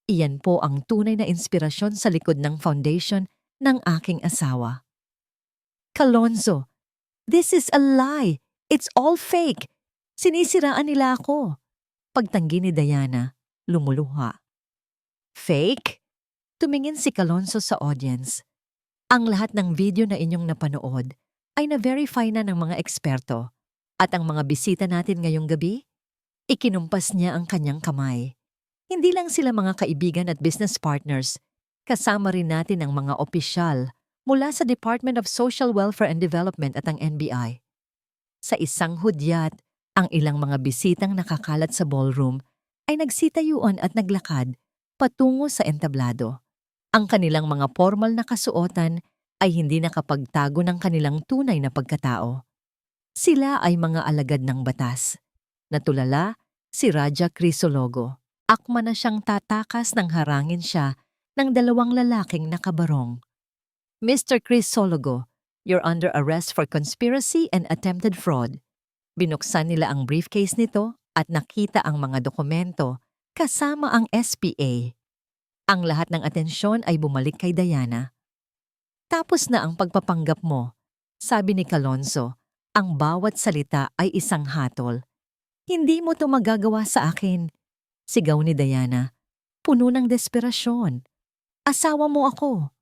Iyan po ang tunay na inspirasyon sa likod ng foundation ng aking asawa. Calonzo, this is a lie. It's all fake. Sinisiraan nila ako. Pagtanggi ni Diana, lumuluha. Fake? Tumingin si Calonzo sa audience. Ang lahat ng video na inyong napanood ay na-verify na ng mga eksperto. At ang mga bisita natin ngayong gabi, ikinumpas niya ang kanyang kamay. Hindi lang sila mga kaibigan at business partners, kasama rin natin ang mga opisyal mula sa Department of Social Welfare and Development at ang NBI. Sa isang hudyat, ang ilang mga bisitang nakakalat sa ballroom ay nagsitayuan at naglakad patungo sa entablado. Ang kanilang mga formal na kasuotan ay hindi nakapagtago ng kanilang tunay na pagkatao. Sila ay mga alagad ng batas. Natulala si Raja Crisologo. Akma na siyang tatakas nang harangin siya ng dalawang lalaking nakabarong. Mr. Crisologo, you're under arrest for conspiracy and attempted fraud. Binuksan nila ang briefcase nito at nakita ang mga dokumento kasama ang SPA. Ang lahat ng atensyon ay bumalik kay Diana. Tapos na ang pagpapanggap mo, sabi ni Calonzo. Ang bawat salita ay isang hatol. Hindi mo to magagawa sa akin. Sigaw ni Diana, puno ng desperasyon. Asawa mo ako.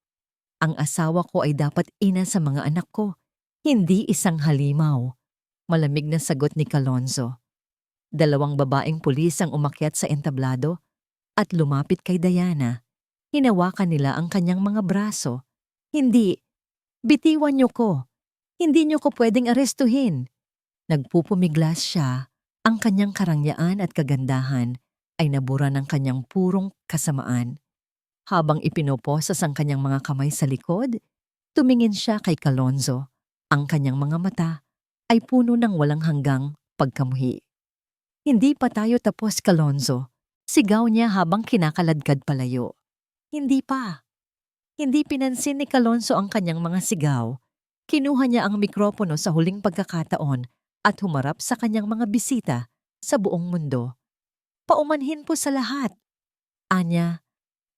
Ang asawa ko ay dapat ina sa mga anak ko, Hindi isang halimaw. Malamig na sagot ni Kalonzo. Dalawang babaeng pulis ang umakyat sa entablado at lumapit kay Diana. Hinawakan nila ang kanyang mga braso. Hindi, bitiwan niyo ko. Hindi niyo ko pwedeng arestuhin. Nagpupumiglas siya. Ang kanyang karangyaan at kagandahan ay nabura ng kanyang purong kasamaan. Habang ipinoposas ang kanyang mga kamay sa likod, tumingin siya kay Kalonzo. Ang kanyang mga mata ay puno ng walang hanggang pagkamuhi. Hindi pa tayo tapos, Kalonzo. Sigaw niya habang kinakaladkad palayo. Hindi pa. Hindi pinansin ni Kalonzo ang kanyang mga sigaw. Kinuha niya ang mikropono sa huling pagkakataon at humarap sa kanyang mga bisita sa buong mundo. Paumanhin po sa lahat. Anya,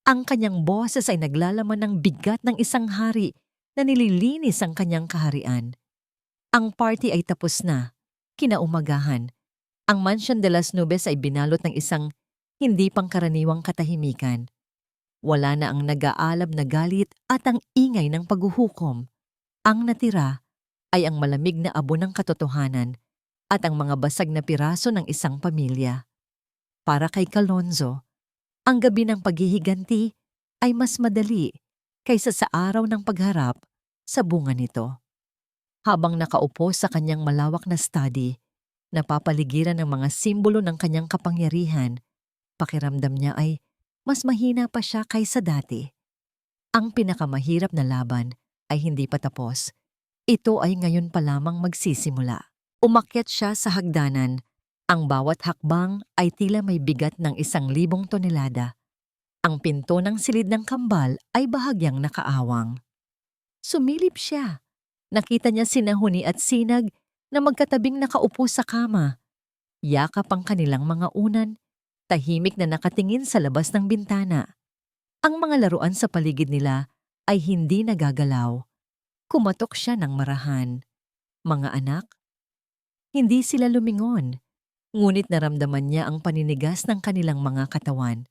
ang kanyang boses ay naglalaman ng bigat ng isang hari na nililinis ang kanyang kaharian. Ang party ay tapos na. Kinaumagahan. Ang Mansion de las Nubes ay binalot ng isang hindi pangkaraniwang katahimikan. Wala na ang nag-aalab na galit at ang ingay ng paghuhukom. Ang natira ay ang malamig na abo ng katotohanan at ang mga basag na piraso ng isang pamilya. Para kay Kalonzo, ang gabi ng paghihiganti ay mas madali kaysa sa araw ng pagharap sa bunga nito. Habang nakaupo sa kanyang malawak na study, napapaligiran ng mga simbolo ng kanyang kapangyarihan, pakiramdam niya ay mas mahina pa siya kaysa dati. Ang pinakamahirap na laban ay hindi pa tapos. Ito ay ngayon pa lamang magsisimula. Umakyat siya sa hagdanan. Ang bawat hakbang ay tila may bigat ng 1,000 tonelada. Ang pinto ng silid ng kambal ay bahagyang nakaawang. Sumilip siya. Nakita niya sina Huni at Sinag na magkatabing nakaupo sa kama. Yakap ang kanilang mga unan, tahimik na nakatingin sa labas ng bintana. Ang mga laruan sa paligid nila ay hindi nagagalaw. Kumatok siya ng marahan. Mga anak? Hindi sila lumingon, ngunit naramdaman niya ang paninigas ng kanilang mga katawan.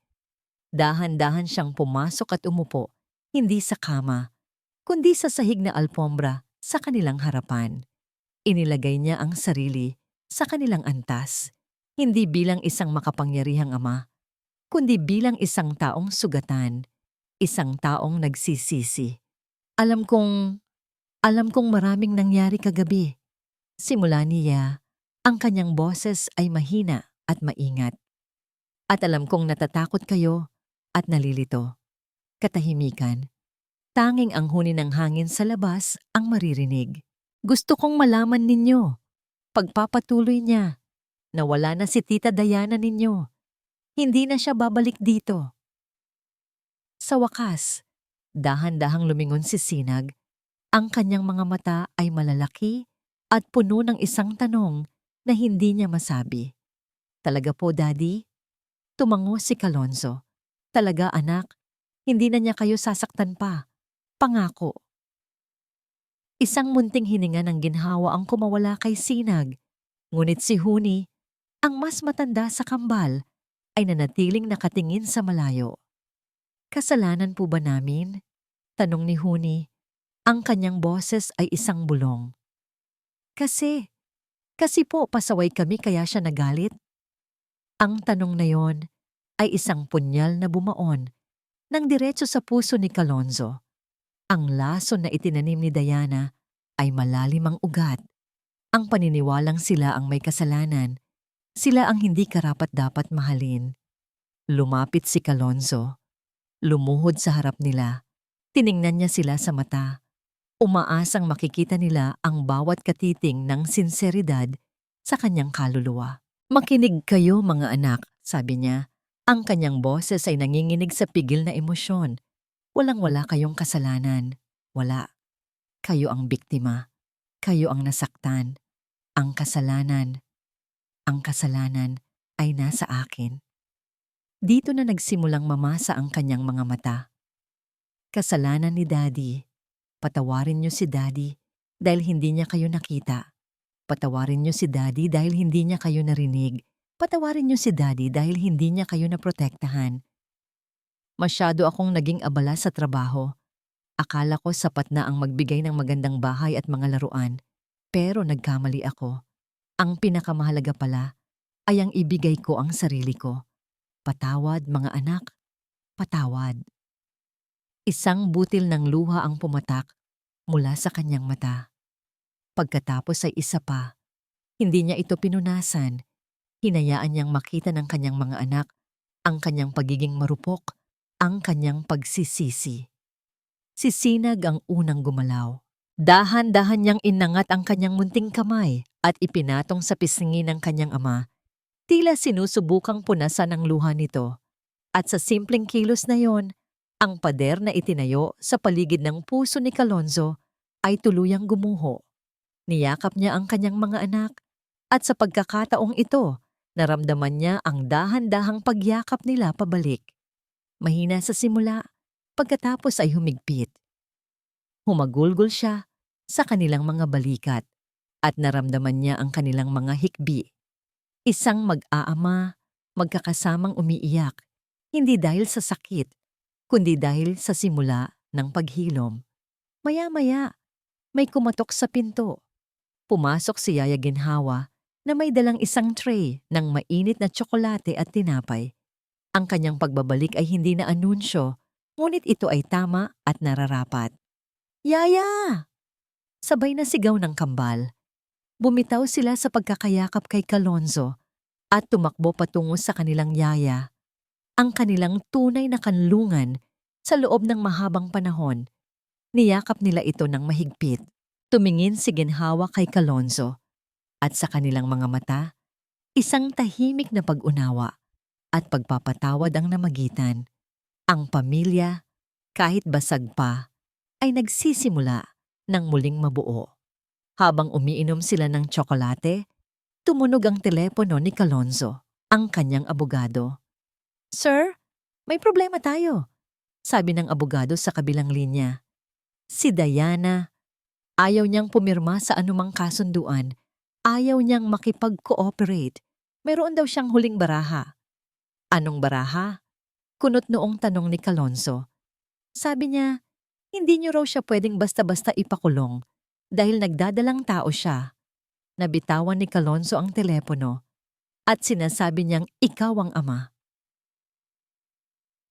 Dahan-dahan siyang pumasok at umupo, hindi sa kama, kundi sa sahig na alpombra sa kanilang harapan. Inilagay niya ang sarili sa kanilang antas, hindi bilang isang makapangyarihang ama, kundi bilang isang taong sugatan, isang taong nagsisisi. Alam kong maraming nangyari kagabi. Simula niya, ang kanyang boses ay mahina at maingat. At alam kong natatakot kayo at nalilito. Katahimikan. Tanging ang huni ng hangin sa labas ang maririnig. Gusto kong malaman ninyo, pagpapatuloy niya, na wala na si Tita Diana ninyo. Hindi na siya babalik dito. Sa wakas, dahan-dahang lumingon si Sinag. Ang kanyang mga mata ay malalaki at puno ng isang tanong na hindi niya masabi. Talaga po, Daddy? Tumango si Kalonzo. Talaga, anak, hindi na niya kayo sasaktan pa. Pangako. Isang munting hininga ng ginhawa ang kumawala kay Sinag. Ngunit si Huni, ang mas matanda sa kambal, ay nanatiling nakatingin sa malayo. Kasalanan po ba namin? Tanong ni Huni. Ang kanyang boses ay isang bulong. Kasi po pasaway kami kaya siya nagalit? Ang tanong na yon ay isang punyal na bumaon nang diretso sa puso ni Kalonzo. Ang lason na itinanim ni Diana ay malalim ang ugat. Ang paniniwalang sila ang may kasalanan, sila ang hindi karapat-dapat mahalin. Lumapit si Kalonzo. Lumuhod sa harap nila. Tiningnan niya sila sa mata. Umaasang makikita nila ang bawat katiting ng sinseridad sa kanyang kaluluwa. Makinig kayo mga anak, sabi niya. Ang kanyang boses ay nanginginig sa pigil na emosyon. Walang-wala kayong kasalanan. Wala. Kayo ang biktima. Kayo ang nasaktan. Ang kasalanan ay nasa akin. Dito na nagsimulang mamasa ang kanyang mga mata. Kasalanan ni Daddy. Patawarin niyo si Daddy dahil hindi niya kayo nakita. Patawarin niyo si Daddy dahil hindi niya kayo narinig. Patawarin niyo si Daddy dahil hindi niya kayo naprotektahan. Masyado akong naging abala sa trabaho. Akala ko sapat na ang magbigay ng magandang bahay at mga laruan, pero nagkamali ako. Ang pinakamahalaga pala ay ang ibigay ko ang sarili ko. Patawad, mga anak, patawad. Isang butil ng luha ang pumatak mula sa kanyang mata. Pagkatapos ay isa pa. Hindi niya ito pinunasan. Hinayaan niyang makita ng kanyang mga anak ang kanyang pagiging marupok, ang kanyang pagsisisi. Si Sinag ang unang gumalaw. Dahan-dahan niyang inangat ang kanyang munting kamay at ipinatong sa pisngi ng kanyang ama. Tila sinusubukang punasan ang luha nito. At sa simpleng kilos na yon, ang pader na itinayo sa paligid ng puso ni Kalonzo ay tuluyang gumuho. Niyakap niya ang kanyang mga anak at sa pagkakataong ito, naramdaman niya ang dahan-dahang pagyakap nila pabalik. Mahina sa simula, pagkatapos ay humigpit. Humagulgol siya sa kanilang mga balikat at naramdaman niya ang kanilang mga hikbi. Isang mag-aama, magkakasamang umiiyak, hindi dahil sa sakit, kundi dahil sa simula ng paghilom. Maya-maya, may kumatok sa pinto. Pumasok si Yaya Ginhawa na may dalang isang tray ng mainit na tsokolate at tinapay. Ang kanyang pagbabalik ay hindi na anunsyo, ngunit ito ay tama at nararapat. Yaya! Sabay na sigaw ng kambal. Bumitaw sila sa pagkakayakap kay Kalonzo at tumakbo patungo sa kanilang yaya. Ang kanilang tunay na kanlungan sa loob ng mahabang panahon. Niyakap nila ito ng mahigpit. Tumingin si Ginhawa kay Kalonzo at sa kanilang mga mata, isang tahimik na pag-unawa at pagpapatawad ang namagitan. Ang pamilya, kahit basag pa, ay nagsisimula ng muling mabuo. Habang umiinom sila ng tsokolate, tumunog ang telepono ni Kalonzo, ang kanyang abogado. "Sir, may problema tayo," sabi ng abogado sa kabilang linya. Si Diana, ayaw niyang pumirma sa anumang kasunduan. Ayaw niyang makipag-cooperate. Mayroon daw siyang huling baraha. Anong baraha? Kunot noong tanong ni Kalonzo. Sabi niya, hindi niyo raw siya pwedeng basta-basta ipakulong dahil nagdadalang tao siya. Nabitawan ni Kalonzo ang telepono at sinasabi niyang ikaw ang ama.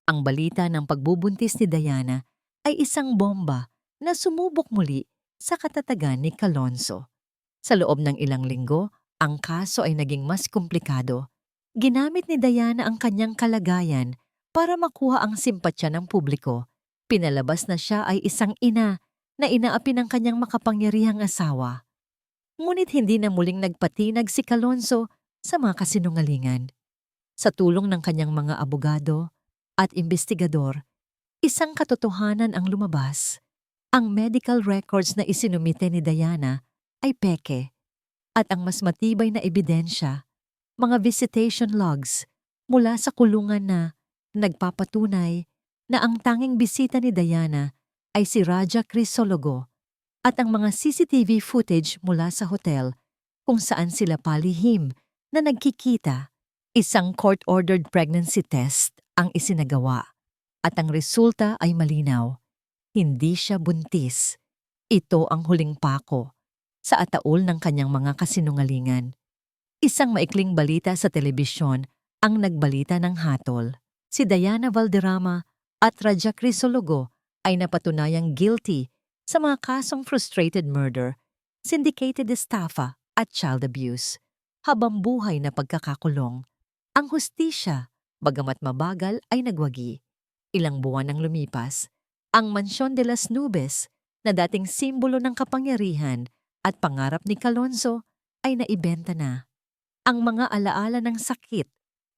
Ang balita ng pagbubuntis ni Diana ay isang bomba na sumubok muli sa katatagan ni Kalonzo. Sa loob ng ilang linggo, ang kaso ay naging mas komplikado. Ginamit ni Diana ang kanyang kalagayan para makuha ang simpatsya ng publiko. Pinalabas na siya ay isang ina na inaapi ng kanyang makapangyarihang asawa. Ngunit hindi na muling nagpatinag si Kalonzo sa mga kasinungalingan. Sa tulong ng kanyang mga abogado at investigador, isang katotohanan ang lumabas. Ang medical records na isinumite ni Diana ay peke at ang mas matibay na ebidensya, mga visitation logs mula sa kulungan na nagpapatunay na ang tanging bisita ni Diana ay si Raja Crisologo at ang mga CCTV footage mula sa hotel kung saan sila palihim na nagkikita. Isang court-ordered pregnancy test ang isinagawa at ang resulta ay malinaw. Hindi siya buntis. Ito ang huling pako sa ataol ng kanyang mga kasinungalingan. Isang maikling balita sa telebisyon ang nagbalita ng hatol. Si Diana Valderrama at Raja Crisologo ay napatunayang guilty sa mga kasong frustrated murder, syndicated estafa at child abuse. Habang buhay na pagkakakulong, ang hustisya, bagamat mabagal, ay nagwagi. Ilang buwan ang lumipas, ang Mansyon de las Nubes na dating simbolo ng kapangyarihan at pangarap ni Kalonzo ay naibenta na. Ang mga alaala ng sakit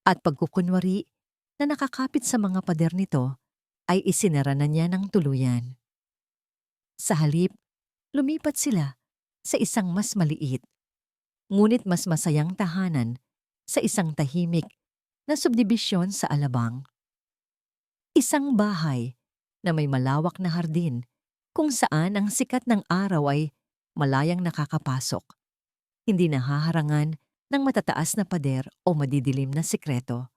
at pagkukunwari na nakakapit sa mga pader nito ay isinara na niya ng tuluyan. Sa halip, lumipat sila sa isang mas maliit, ngunit mas masayang tahanan sa isang tahimik na subdibisyon sa Alabang. Isang bahay na may malawak na hardin kung saan ang sikat ng araw ay malayang nakakapasok. Hindi nahaharangan ng matataas na pader o madidilim na sikreto.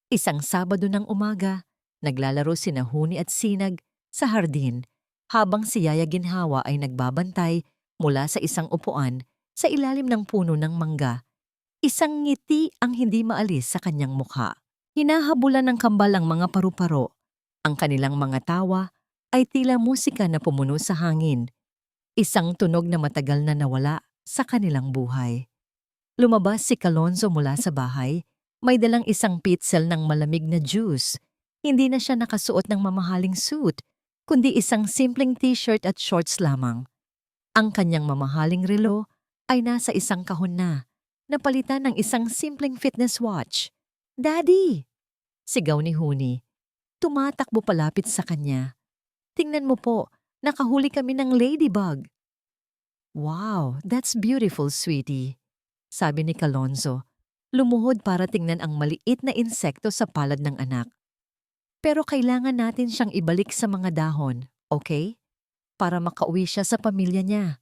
Isang Sabado ng umaga, naglalaro sina Huni at Sinag sa hardin habang si Yaya Ginhawa ay nagbabantay mula sa isang upuan sa ilalim ng puno ng mangga. Isang ngiti ang hindi maalis sa kanyang mukha. Hinahabulan ng kambal ang mga paru-paro. Ang kanilang mga tawa ay tila musika na pumuno sa hangin. Isang tunog na matagal na nawala sa kanilang buhay. Lumabas si Kalonzo mula sa bahay, may dalang isang pitzel ng malamig na juice. Hindi na siya nakasuot ng mamahaling suit, kundi isang simpleng t-shirt at shorts lamang. Ang kanyang mamahaling relo ay nasa isang kahon na, napalitan ng isang simpleng fitness watch. "Daddy!" Sigaw ni Huni. Tumatakbo palapit sa kanya. "Tingnan mo po, nakahuli kami ng ladybug." "Wow, that's beautiful, sweetie," sabi ni Kalonzo. Lumuhod para tingnan ang maliit na insekto sa palad ng anak. "Pero kailangan natin siyang ibalik sa mga dahon, okay? Para makauwi siya sa pamilya niya."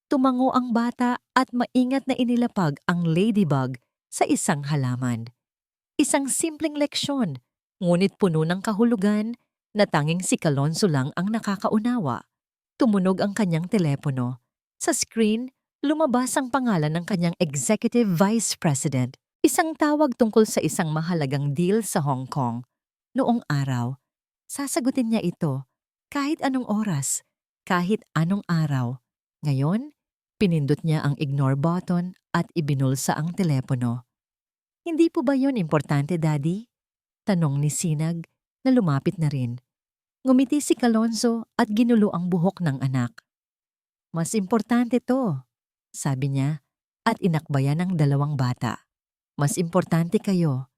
Tumango ang bata at maingat na inilapag ang ladybug sa isang halaman. Isang simpleng leksyon, ngunit puno ng kahulugan na tanging si Kalonzo lang ang nakakaunawa. Tumunog ang kanyang telepono. Sa screen, lumabas ang pangalan ng kanyang Executive Vice President, isang tawag tungkol sa isang mahalagang deal sa Hong Kong. Noong araw, sasagutin niya ito kahit anong oras, kahit anong araw. Ngayon, pinindot niya ang ignore button at ibinulsa ang telepono. "Hindi po ba yun importante, Daddy?" Tanong ni Sinag na lumapit na rin. Ngumiti si Kalonzo at ginulo ang buhok ng anak. "Mas importante to," sabi niya at inakbayan ng dalawang bata. "Mas importante kayo."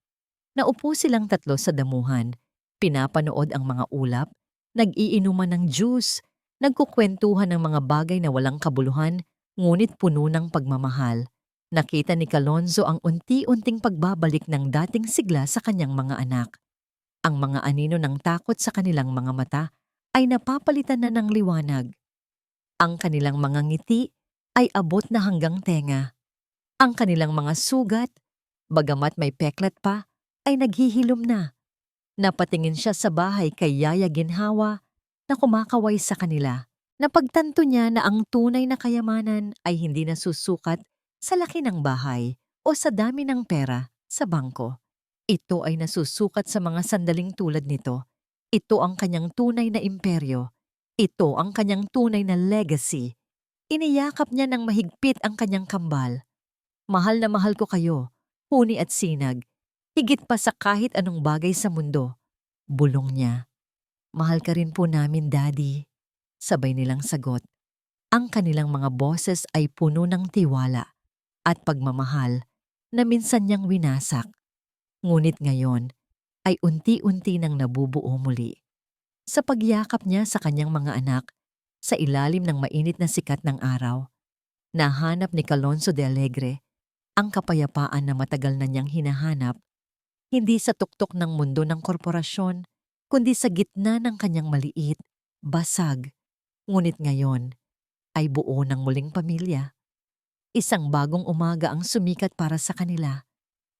Naupo silang tatlo sa damuhan, pinapanood ang mga ulap, nag-iinuman ng juice, nagkukwentuhan ng mga bagay na walang kabuluhan ngunit puno ng pagmamahal. Nakita ni Kalonzo ang unti-unting pagbabalik ng dating sigla sa kanyang mga anak. Ang mga anino ng takot sa kanilang mga mata ay napapalitan na ng liwanag. Ang kanilang mga ngiti ay abot na hanggang tenga. Ang kanilang mga sugat, bagamat may peklat pa, ay naghihilom na. Napatingin siya sa bahay kay Yaya Ginhawa na kumakaway sa kanila. Napagtanto niya na ang tunay na kayamanan ay hindi nasusukat sa laki ng bahay o sa dami ng pera sa bangko. Ito ay nasusukat sa mga sandaling tulad nito. Ito ang kanyang tunay na imperyo. Ito ang kanyang tunay na legacy. Iniyakap niya ng mahigpit ang kanyang kambal. "Mahal na mahal ko kayo, Huni at Sinag, higit pa sa kahit anong bagay sa mundo." Bulong niya. "Mahal ka rin po namin, Daddy." Sabay nilang sagot. Ang kanilang mga boses ay puno ng tiwala at pagmamahal na minsan niyang winasak. Ngunit ngayon ay unti-unti nang nabubuo muli. Sa pagyakap niya sa kanyang mga anak, sa ilalim ng mainit na sikat ng araw, nahanap ni Kalonzo de Alegre ang kapayapaan na matagal na niyang hinahanap, hindi sa tuktok ng mundo ng korporasyon, kundi sa gitna ng kanyang maliit, basag, ngunit ngayon ay buo ng muling pamilya. Isang bagong umaga ang sumikat para sa kanila.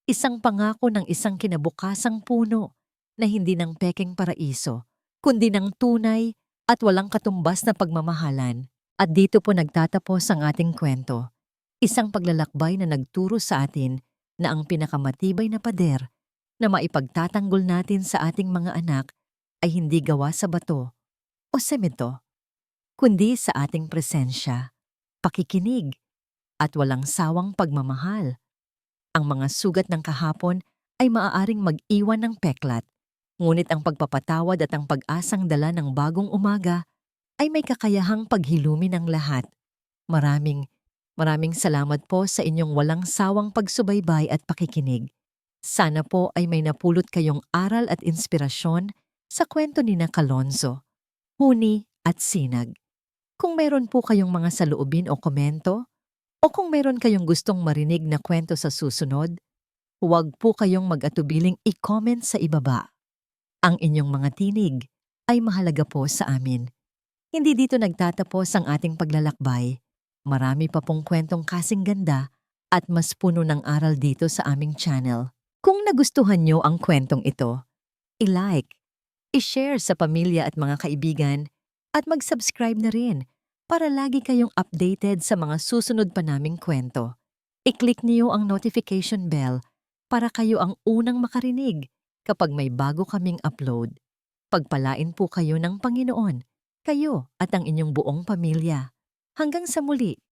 Isang pangako ng isang kinabukasang puno na hindi ng pekeng paraiso, kundi ng tunay at walang katumbas na pagmamahalan. At dito po nagtatapos ang ating kwento. Isang paglalakbay na nagturo sa atin na ang pinakamatibay na pader na maipagtatanggol natin sa ating mga anak ay hindi gawa sa bato o semento, kundi sa ating presensya, pakikinig, at walang sawang pagmamahal. Ang mga sugat ng kahapon ay maaaring mag-iwan ng peklat, ngunit ang pagpapatawad at ang pag-asang dala ng bagong umaga ay may kakayahang paghilumi ng lahat. Maraming salamat po sa inyong walang sawang pagsubaybay at pakikinig. Sana po ay may napulot kayong aral at inspirasyon sa kwento ni Kalonzo, Huni at Sinag. Kung mayroon po kayong mga saloobin o komento, o kung mayroon kayong gustong marinig na kwento sa susunod, huwag po kayong mag-atubiling i-comment sa ibaba. Ang inyong mga tinig ay mahalaga po sa amin. Hindi dito nagtatapos ang ating paglalakbay. Marami pa pong kwentong kasing ganda at mas puno ng aral dito sa aming channel. Kung nagustuhan nyo ang kwentong ito, i-like, i-share sa pamilya at mga kaibigan, At mag-subscribe na rin para lagi kayong updated sa mga susunod pa naming kwento. I-click niyo ang notification bell para kayo ang unang makarinig kapag may bago kaming upload. Pagpalain po kayo ng Panginoon, kayo at ang inyong buong pamilya. Hanggang sa muli.